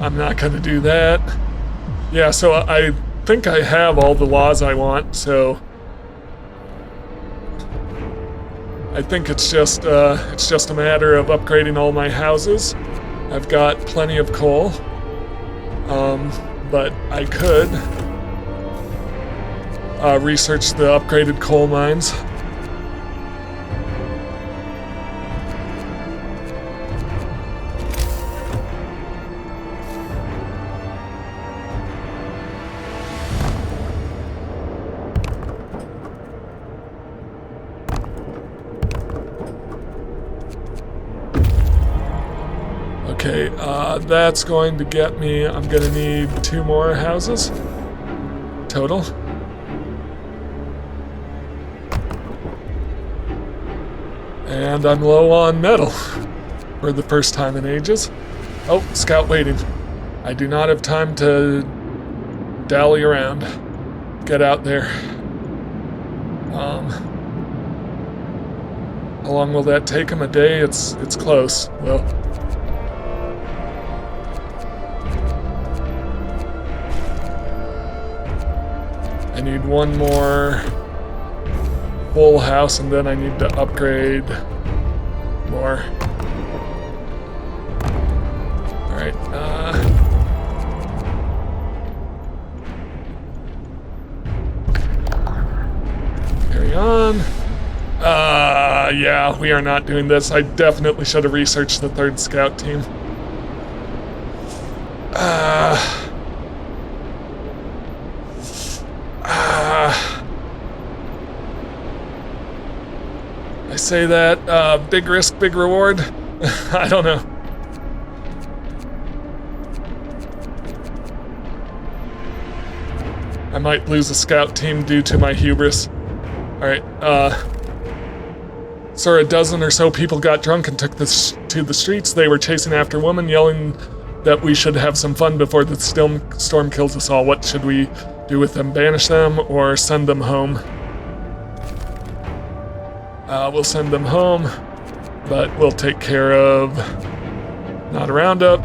I'm not going to do that. Yeah, so I think I have all the laws I want, so I think it's just a matter of upgrading all my houses. I've got plenty of coal, but I could research the upgraded coal mines. Okay, that's going to get me, I'm going to need 2 more houses total. And I'm low on metal for the first time in ages. Oh, scout waiting. I do not have time to dally around. Get out there. How long will that take him? A day? It's close. Well, I need 1 more full house, and then I need to upgrade more. Alright, carry on. Yeah, we are not doing this. I definitely should have researched the 3rd scout team. I say that, big risk, big reward. I don't know. I might lose a scout team due to my hubris. Alright, Sir, a dozen or so people got drunk and took this to the streets. They were chasing after women, yelling that we should have some fun before the storm kills us all. What should we do with them? Banish them or send them home? We'll send them home, but we'll take care of not a roundup.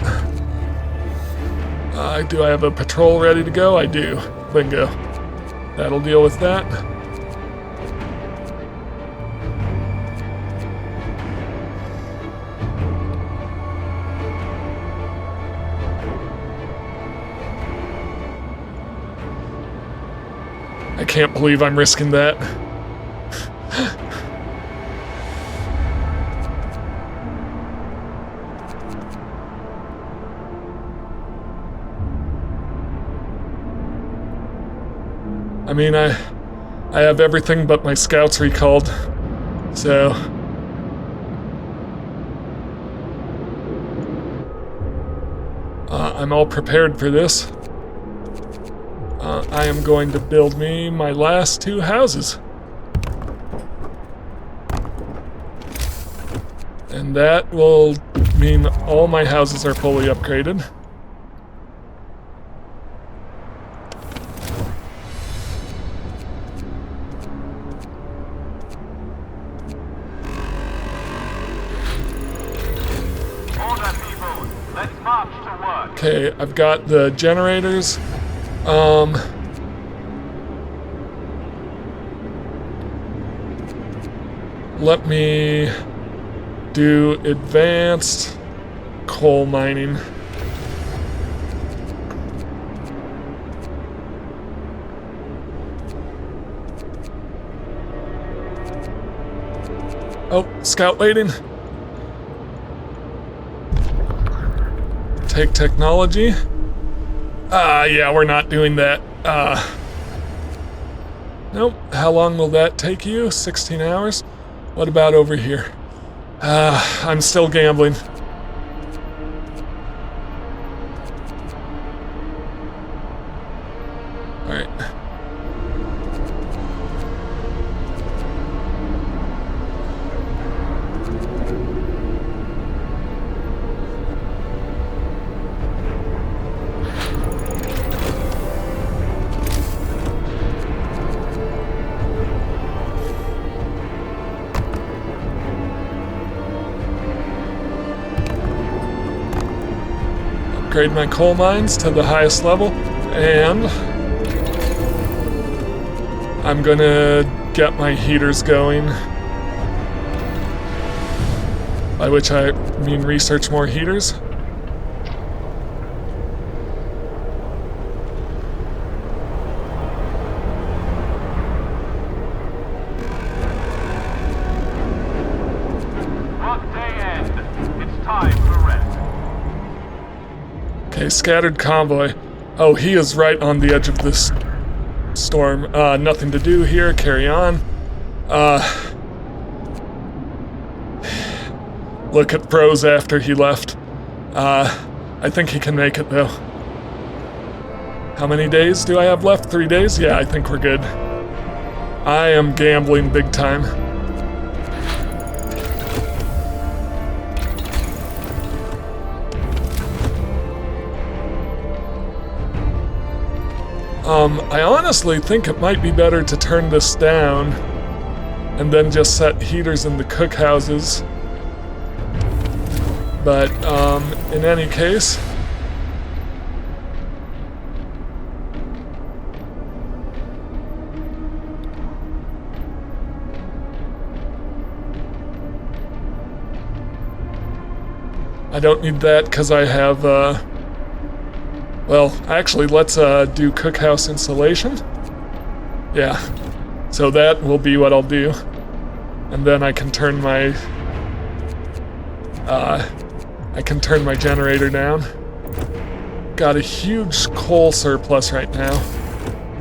Do I have a patrol ready to go? I do. Bingo. That'll deal with that. I can't believe I'm risking that. I mean, I have everything but my scouts recalled, so... I'm all prepared for this. I am going to build me my last 2 houses. And that will mean all my houses are fully upgraded. Okay, I've got the generators. Let me do advanced coal mining. Oh, scout waiting. Take technology. Yeah, we're not doing that. Nope. How long will that take you? 16 hours? What about over here? I'm still gambling. Alright. Upgrade my coal mines to the highest level, and I'm gonna get my heaters going, by which I mean research more heaters. Okay, scattered convoy. Oh, he is right on the edge of this storm. Nothing to do here, carry on. Look at froze after he left. I think he can make it though. How many days do I have left? 3 days? Yeah, I think we're good. I am gambling big time. I honestly think it might be better to turn this down and then just set heaters in the cookhouses. But, in any case, I don't need that because I have, well, actually, let's do cookhouse insulation. Yeah, so that will be what I'll do. And then I can turn my, generator down. Got a huge coal surplus right now,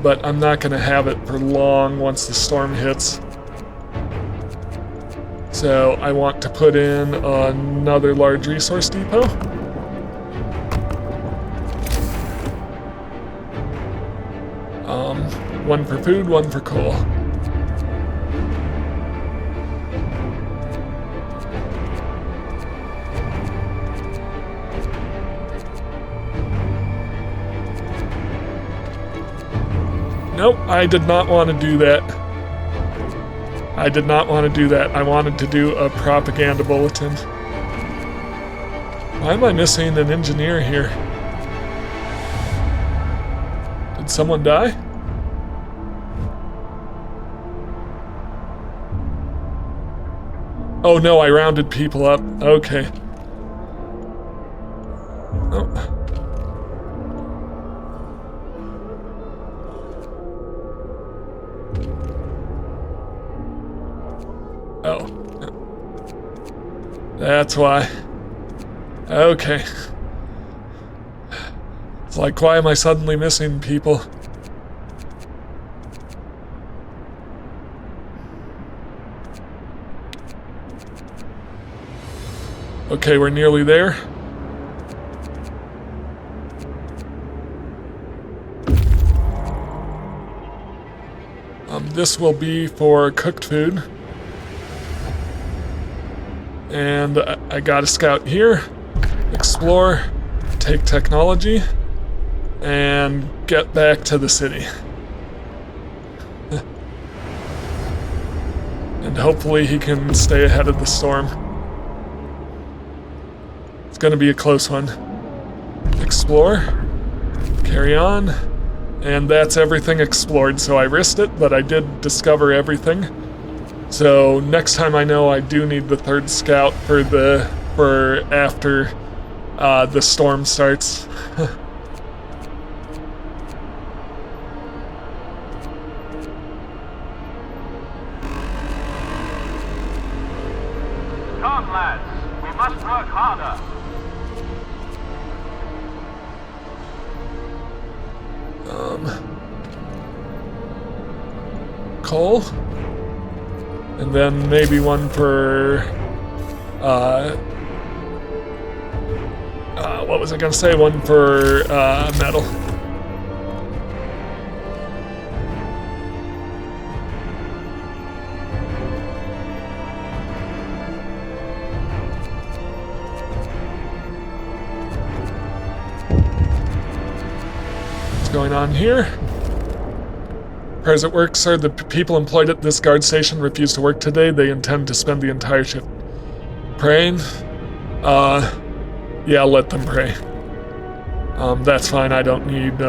but I'm not gonna have it for long once the storm hits. So I want to put in another large resource depot. One for food, one for coal. Nope, I did not want to do that. I did not want to do that. I wanted to do a propaganda bulletin. Why am I missing an engineer here? Did someone die? Oh no, I rounded people up. Okay. Oh. Oh. That's why. Okay. It's like, why am I suddenly missing people? Okay, we're nearly there. This will be for cooked food. And I got a scout here. Explore, take technology, and get back to the city. And hopefully he can stay ahead of the storm. It's gonna be a close one. Explore, carry on, and that's everything explored. So I risked it, but I did discover everything. So next time I know I do need the third scout for after the storm starts. Come, lads. We must work harder. Coal, and then maybe one for what was I gonna say? One for metal. What's going on here? Prayers at work, sir. The people employed at this guard station refuse to work today. They intend to spend the entire shift praying. Yeah, let them pray. That's fine. I don't need,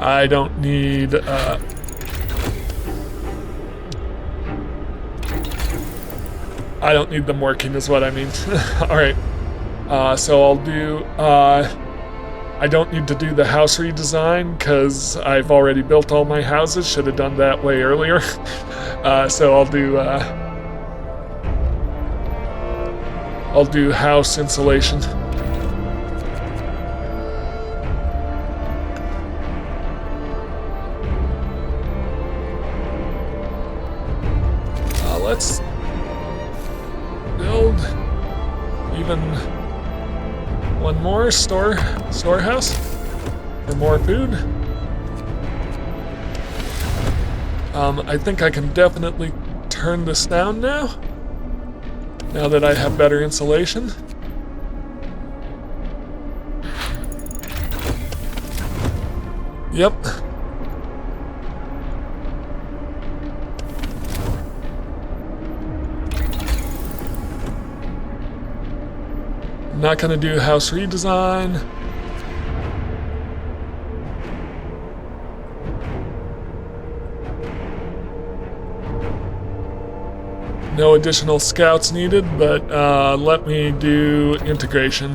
I don't need, I don't need them working is what I mean. Alright. So I'll do, I don't need to do the house redesign because I've already built all my houses. Should have done that way earlier. So I'll do house insulation. Let's build even one more storehouse for more food. I think I can definitely turn this down now that I have better insulation. Yep. Not gonna do house redesign. No additional scouts needed, but let me do integration.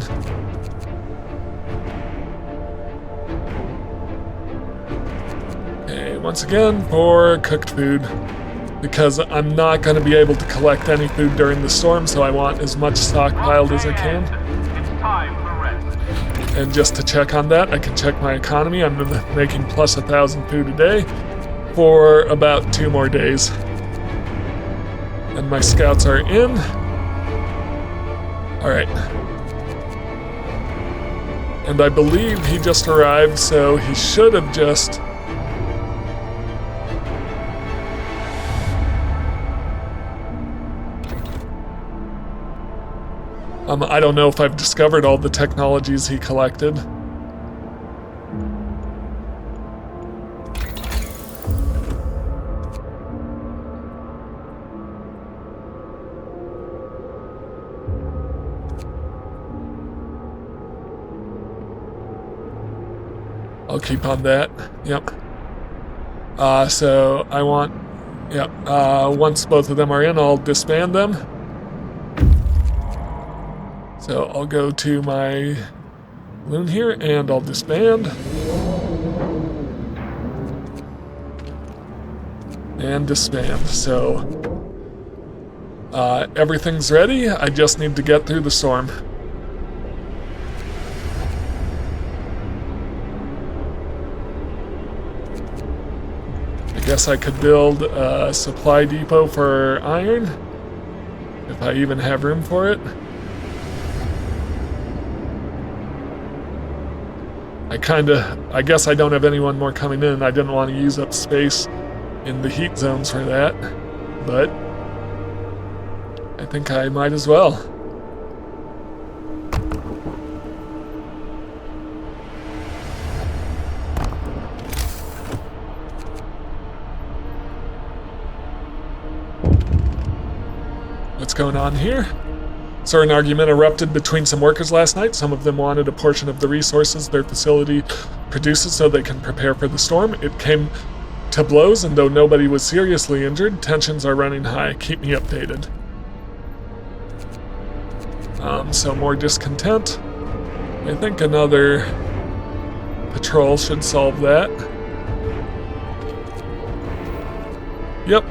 Okay, once again for cooked food, because I'm not going to be able to collect any food during the storm, so I want as much stockpiled as I can. It's time for rest. And just to check on that, I can check my economy. I'm making plus 1,000 food a day for about 2 more days. And my scouts are in. All right. And I believe he just arrived, so he should have just... I don't know if I've discovered all the technologies he collected. I'll keep on that. Yep. So I want... Yep. Once both of them are in, I'll disband them. So I'll go to my loon here and I'll disband. And disband. So everything's ready. I just need to get through the storm. I guess I could build a supply depot for iron, if I even have room for it. I guess I don't have anyone more coming in. I didn't want to use up space in the heat zones for that, but I think I might as well. What's going on here? So an argument erupted between some workers last night. Some of them wanted a portion of the resources their facility produces so they can prepare for the storm. It came to blows, and though nobody was seriously injured, tensions are running high. Keep me updated. So more discontent. I think another patrol should solve that. Yep.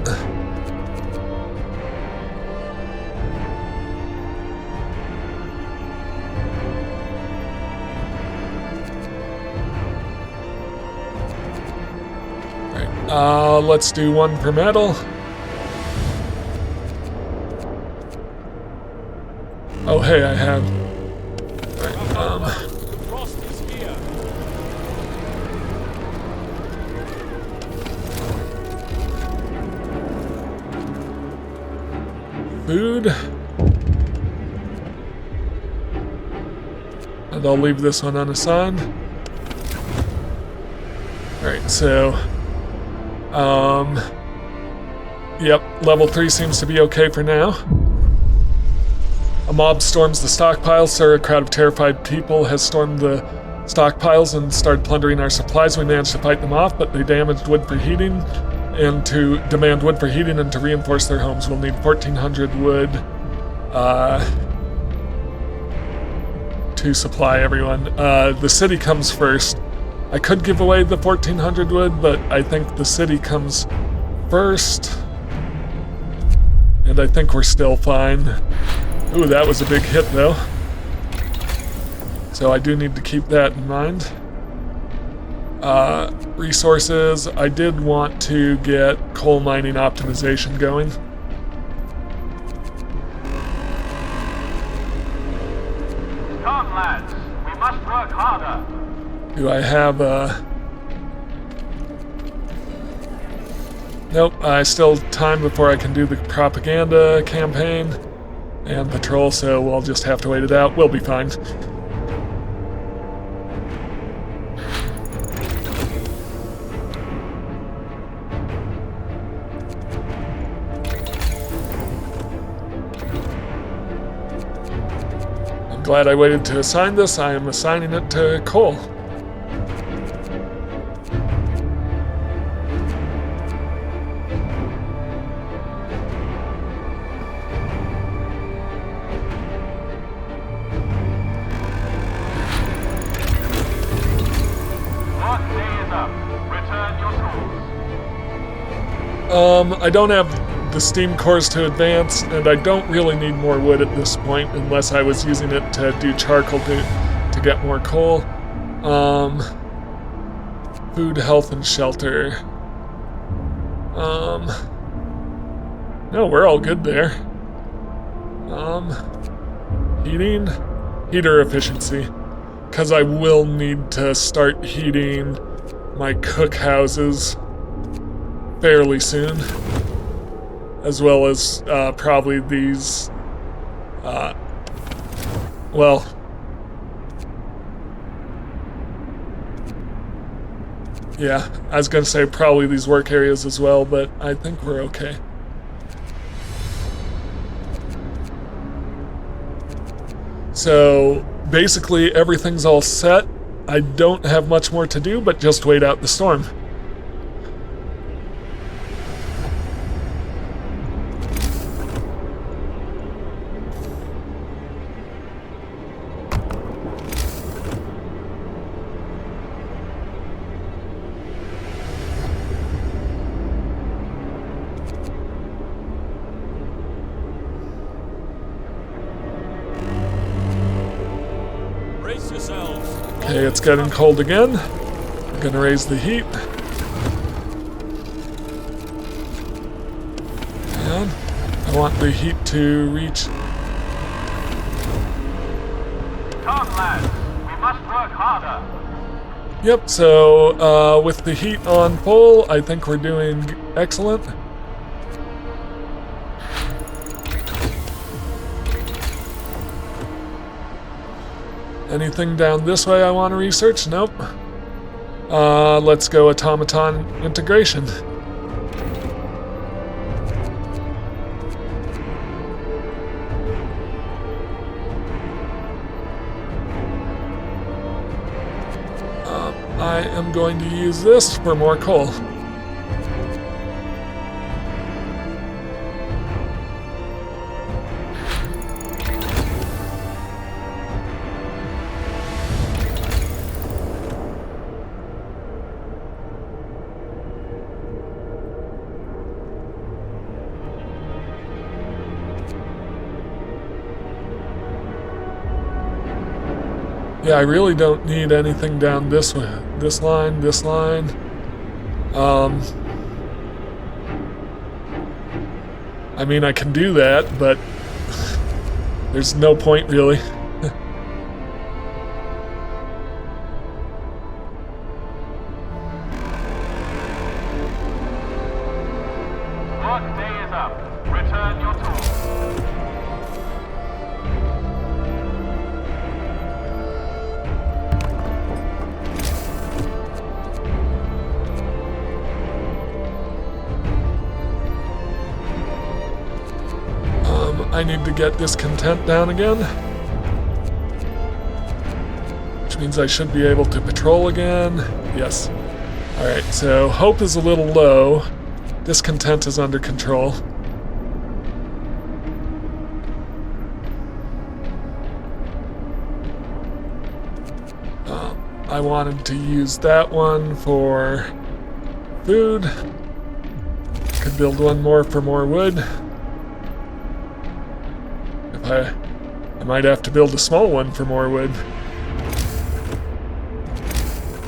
Let's do one per metal. Oh, hey, I have. Alright, Frost is here. food. And I'll leave this one unassigned. Alright, so yep, level 3 seems to be okay for now. A mob storms the stockpiles. Sir, a crowd of terrified people has stormed the stockpiles and started plundering our supplies. We managed to fight them off, but they damaged wood for heating and to demand wood for heating and to reinforce their homes. We'll need 1,400 wood to supply everyone. The city comes first. I could give away the 1,400 wood, but I think the city comes first. And I think we're still fine. Ooh, that was a big hit though. So I do need to keep that in mind. Resources, I did want to get coal mining optimization going. Come, lads. We must work harder. Do I have Nope, I still have time before I can do the propaganda campaign and patrol, so we'll just have to wait it out. We'll be fine. I'm glad I waited to assign this. I am assigning it to coal. I don't have the steam cores to advance, and I don't really need more wood at this point, unless I was using it to do charcoal to get more coal. Food, health, and shelter. No, we're all good there. Heating? Heater efficiency. Because I will need to start heating my cookhouses fairly soon. As well as probably these, well, yeah, I was gonna say probably these work areas as well, but I think we're okay. So basically everything's all set. I don't have much more to do but just wait out the storm. Brace yourselves. Okay, it's getting cold again. I'm gonna raise the heat. And I want the heat to reach. Come, lads. We must work harder. Yep, so with the heat on full, I think we're doing excellent. Anything down this way I want to research? Nope. Let's go automaton integration. I am going to use this for more coal. Yeah, I really don't need anything down this way. This line, this line. I mean, I can do that, but there's no point really. Work day is up. Return your tools. I need to get discontent down again. Which means I should be able to patrol again. Yes. Alright, so hope is a little low. Discontent is under control. I wanted to use that one for food. Could build one more for more wood. I might have to build a small one for more wood.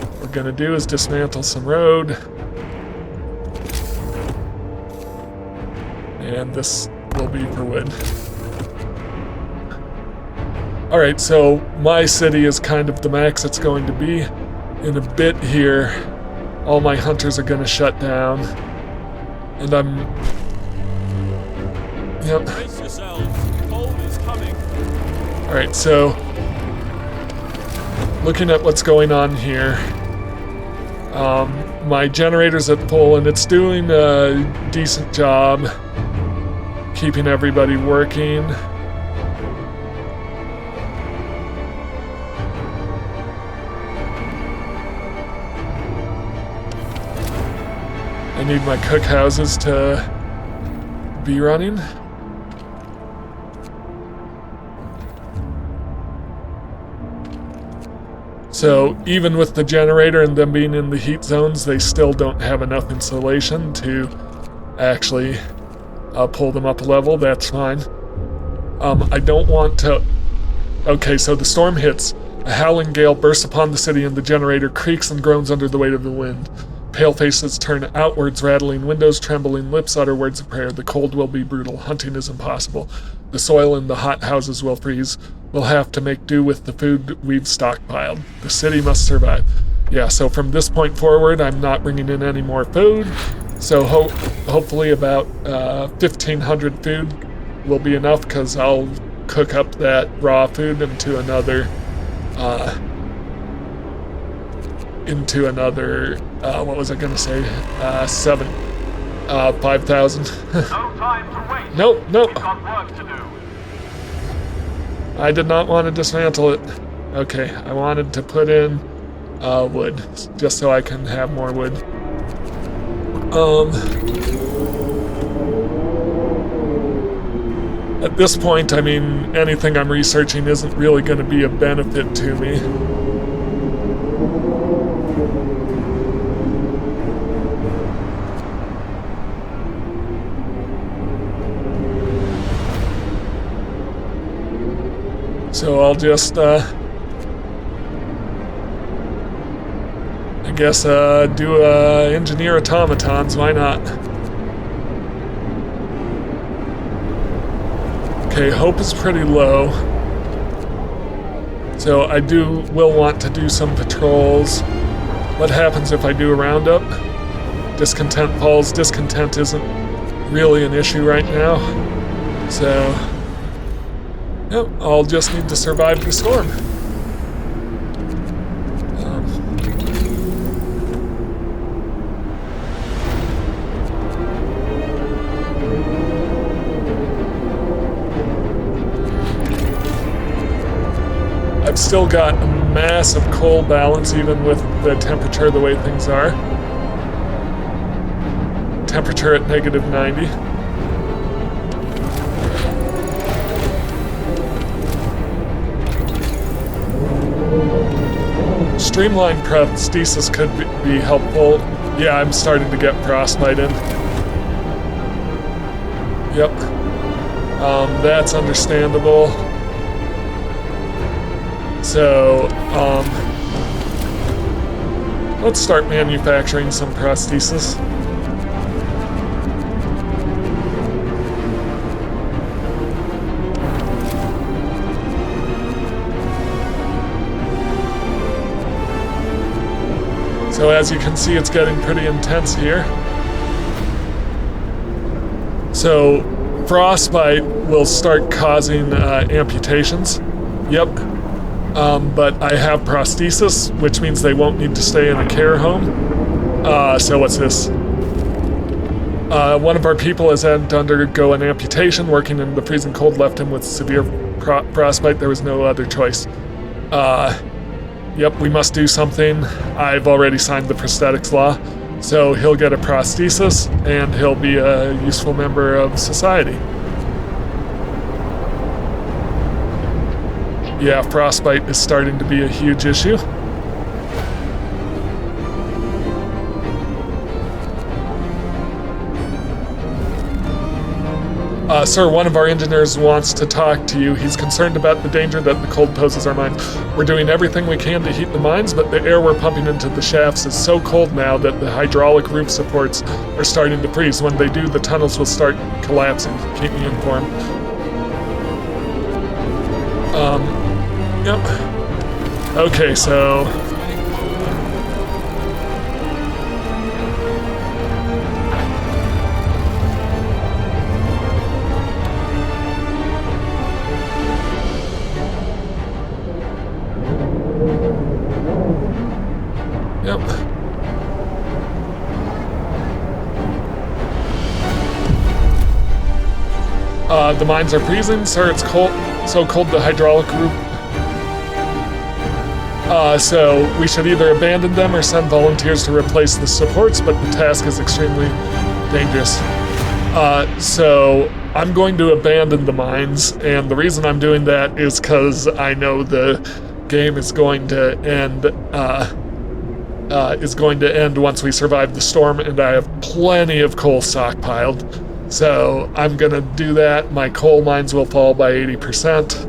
What we're gonna do is dismantle some road. And this will be for wood. Alright, so my city is kind of the max it's going to be. In a bit here, all my hunters are gonna shut down. And I'm... Yep. Brace yourselves. Cold is coming. Alright, so looking at what's going on here, my generator's at full and it's doing a decent job keeping everybody working. I need my cookhouses to be running. So even with the generator and them being in the heat zones, they still don't have enough insulation to actually pull them up a level. That's fine. I don't want to... Okay, so the storm hits. A howling gale bursts upon the city and the generator creaks and groans under the weight of the wind. Pale faces turn outwards, rattling windows, trembling lips utter words of prayer. The cold will be brutal. Hunting is impossible. The soil in the hot houses will freeze. We'll have to make do with the food we've stockpiled. The city must survive. Yeah, so from this point forward, I'm not bringing in any more food. So hopefully about 1,500 food will be enough, because I'll cook up that raw food into another, what was I going to say? 5,000. No time to waste. Nope. We've got work to do. I did not want to dismantle it. Okay, I wanted to put in wood, just so I can have more wood. At this point, I mean, anything I'm researching isn't really going to be a benefit to me. So I'll just, I guess, do engineer automatons, why not? Okay, hope is pretty low. So I will want to do some patrols. What happens if I do a roundup? Discontent falls. Discontent isn't really an issue right now. So, yep, I'll just need to survive the storm. I've still got a massive coal balance even with the temperature the way things are. Temperature at -90. Streamlined prosthesis could be helpful. Yeah, I'm starting to get frostbite in. Yep. That's understandable. So, let's start manufacturing some prosthesis. So as you can see, it's getting pretty intense here. So frostbite will start causing amputations. Yep. But I have prosthesis, which means they won't need to stay in a care home. So what's this? One of our people has had to undergo an amputation. Working in the freezing cold left him with severe frostbite. There was no other choice. Yep, we must do something. I've already signed the prosthetics law. So he'll get a prosthesis, and he'll be a useful member of society. Yeah, frostbite is starting to be a huge issue. Sir, one of our engineers wants to talk to you. He's concerned about the danger that the cold poses our mines. We're doing everything we can to heat the mines, but the air we're pumping into the shafts is so cold now that the hydraulic roof supports are starting to freeze. When they do, the tunnels will start collapsing. Keep me informed. Yep. Okay, so... Yep. The mines are freezing, sir. It's cold, so cold the hydraulic roof. So we should either abandon them or send volunteers to replace the supports, but the task is extremely dangerous. So I'm going to abandon the mines, and the reason I'm doing that is because I know the game is going to end is going to end once we survive the storm, and I have plenty of coal stockpiled. So I'm gonna do that. My coal mines will fall by 80%.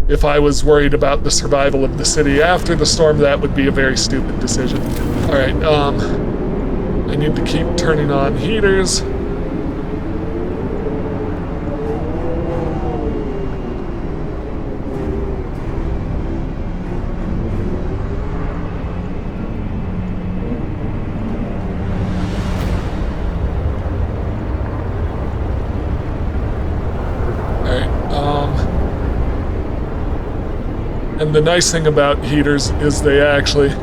If I was worried about the survival of the city after the storm, that would be a very stupid decision. All right, I need to keep turning on heaters. And the nice thing about heaters is they actually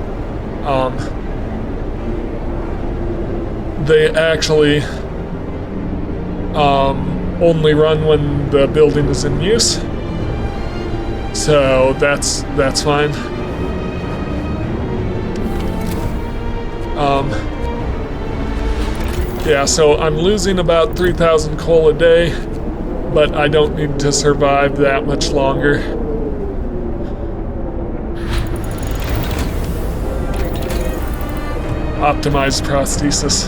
only run when the building is in use. So that's fine. Yeah, so I'm losing about 3,000 coal a day, but I don't need to survive that much longer. Optimized prosthesis.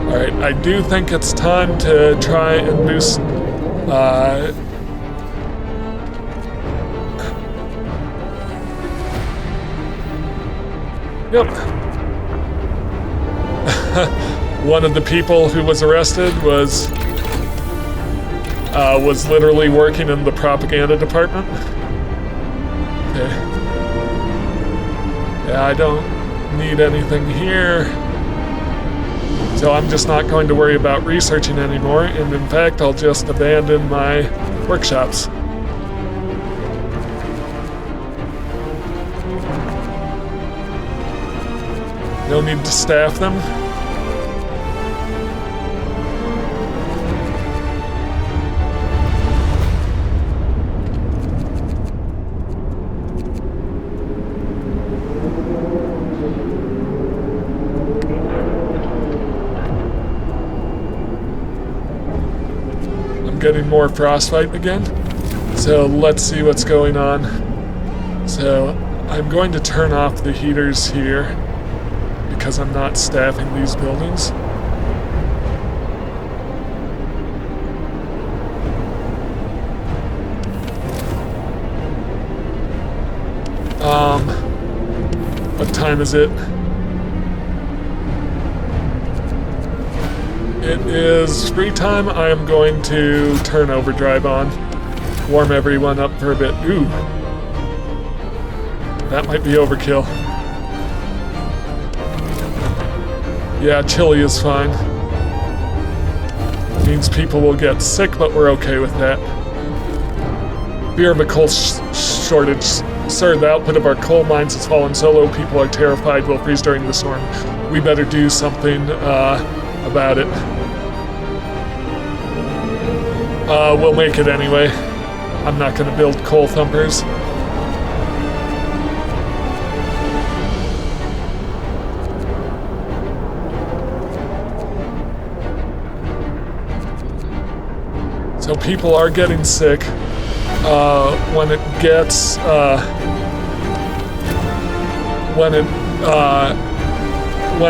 Alright, I do think it's time to try and boost Yep. One of the people who was arrested was literally working in the propaganda department. Okay. Yeah, I don't need anything here. So I'm just not going to worry about researching anymore, and in fact, I'll just abandon my workshops. No need to staff them. Getting more frostbite again. So let's see what's going on. So I'm going to turn off the heaters here because I'm not staffing these buildings. What time is it? It is free time. I am going to turn overdrive on. Warm everyone up for a bit. Ooh. That might be overkill. Yeah, chili is fine. Means people will get sick, but we're okay with that. Fear of a coal shortage. Sir, the output of our coal mines has fallen so low, people are terrified we'll freeze during the storm. We better do something about it. We'll make it anyway. I'm not gonna build coal thumpers. So people are getting sick. When it gets when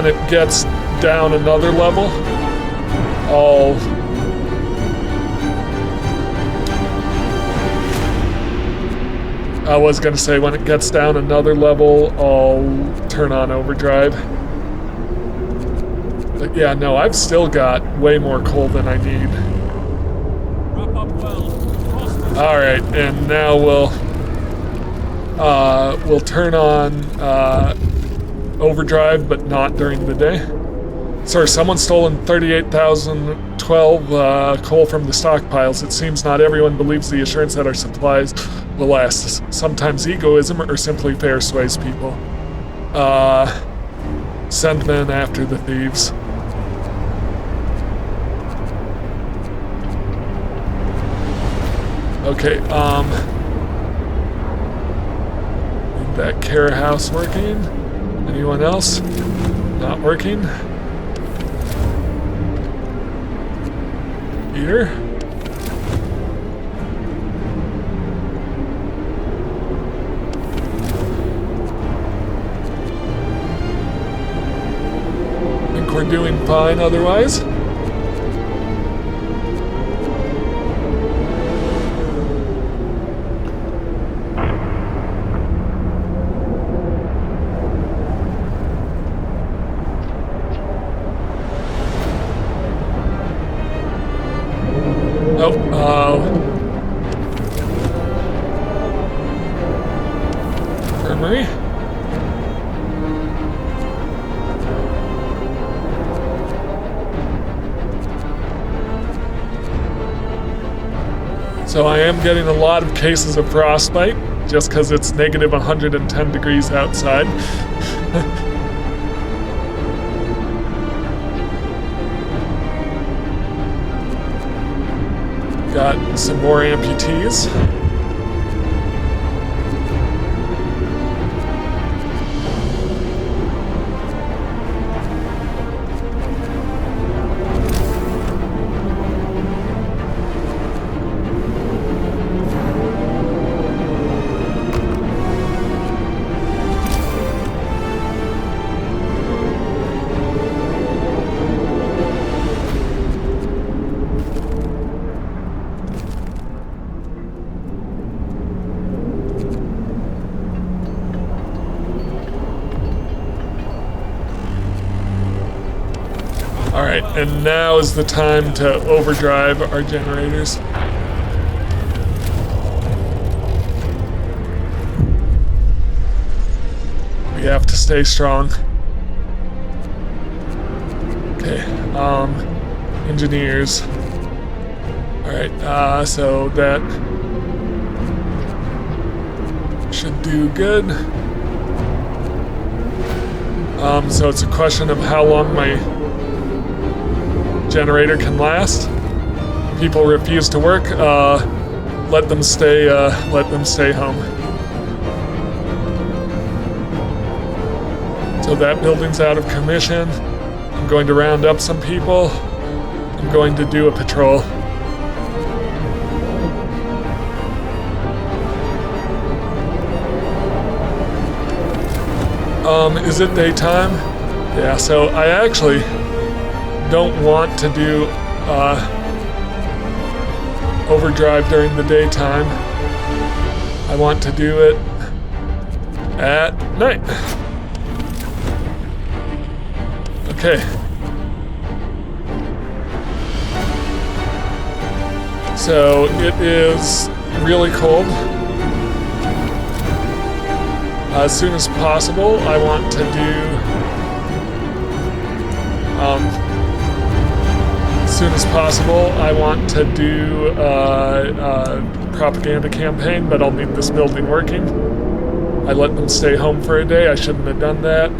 it gets down another level, I was gonna say when it gets down another level, I'll turn on overdrive. But yeah, no, I've still got way more coal than I need. All right, and now we'll turn on overdrive, but not during the day. Sir, someone's stolen 38,012 coal from the stockpiles. It seems not everyone believes the assurance that our supplies will last. Sometimes egoism or simply fear sways people. Send men after the thieves. Okay, need that Cara house working? Anyone else? Not working? Here? we're doing fine otherwise. Infirmary. So I am getting a lot of cases of frostbite, just because it's negative 110 degrees outside. Got some more amputees. Alright, and now is the time to overdrive our generators. We have to stay strong. Okay, engineers. Alright, so that should do good. So it's a question of how long my generator can last. People refuse to work, let them stay home. So that building's out of commission. I'm going to round up some people. I'm going to do a patrol. Is it daytime? Yeah, so I actually don't want to do overdrive during the daytime. I want to do it at night. Okay. So it is really cold. As soon as possible, I want to do propaganda campaign, but I'll need this building working. I let them stay home for a day. I shouldn't have done that.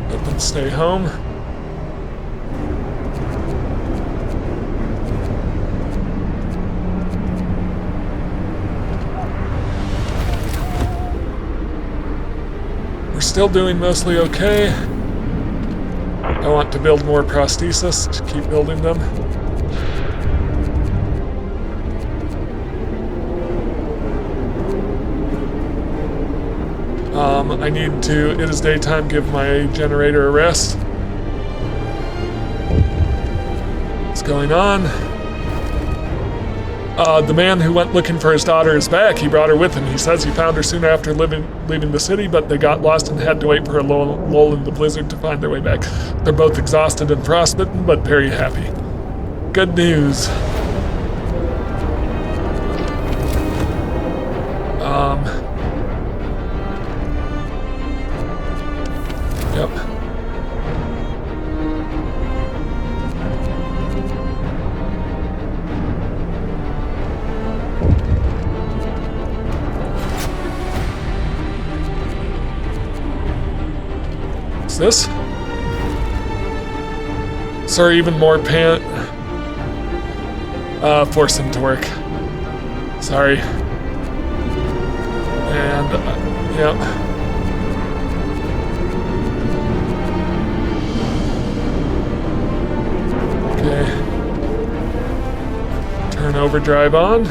Let them stay home. We're still doing mostly okay. I want to build more prosthesis to keep building them. I need to, it is daytime, give my generator a rest. What's going on? The man who went looking for his daughter is back. He brought her with him. He says he found her soon after leaving the city, but they got lost and had to wait for a lull in the blizzard to find their way back. They're both exhausted and frostbitten, but very happy. Good news. Yep. What's this? Sorry, even more force him to work. Sorry. And, yeah. Okay. Turn overdrive on.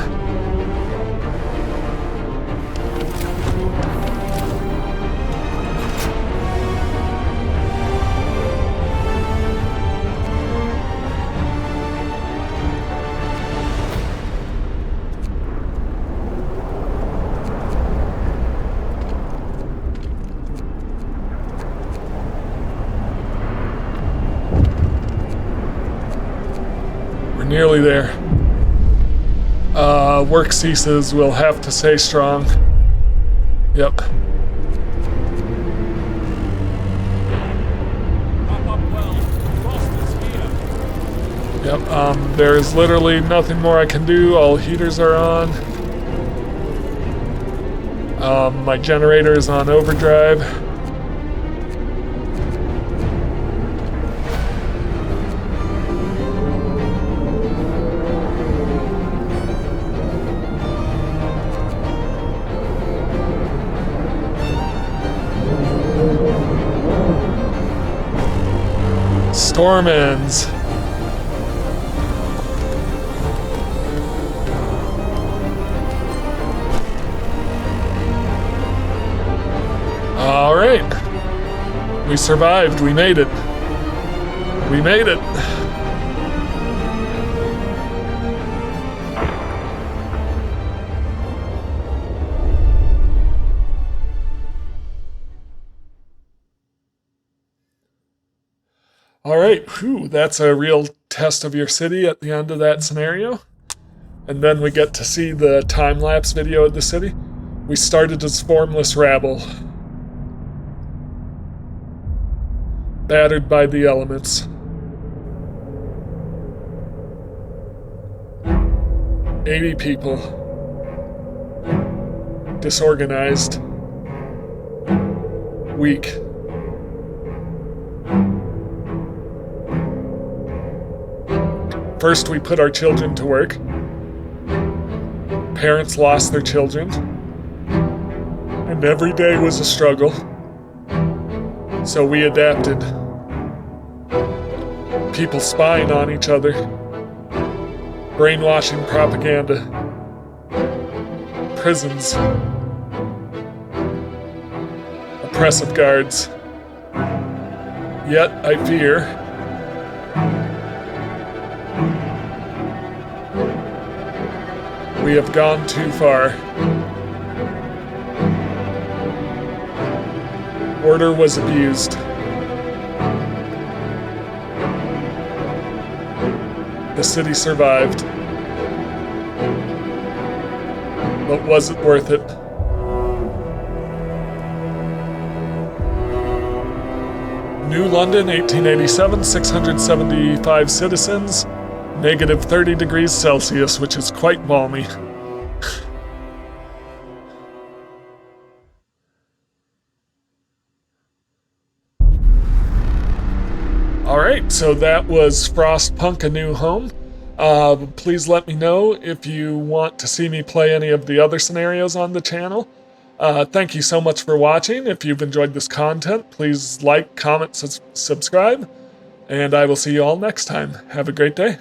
We're nearly there. Work ceases. We'll have to stay strong. Yep. Wrap up well. Frost is here. Yep, there's literally nothing more I can do. All heaters are on. My generator is on overdrive. Storm ends. All right. We survived. We made it. We made it. All right, whew, that's a real test of your city at the end of that scenario. And then we get to see the time-lapse video of the city. We started as formless rabble, battered by the elements. 80 people, disorganized, weak. First, we put our children to work. Parents lost their children. And every day was a struggle. So we adapted. People spying on each other. Brainwashing propaganda. Prisons. Oppressive guards. Yet, I fear, we have gone too far. Order was abused. The city survived. But was it worth it? New London, 1887, 675 citizens. Negative 30 degrees Celsius, which is quite balmy. Alright, so that was Frostpunk: A New Home. Please let me know if you want to see me play any of the other scenarios on the channel. Thank you so much for watching. If you've enjoyed this content, please like, comment, subscribe, and I will see you all next time. Have a great day.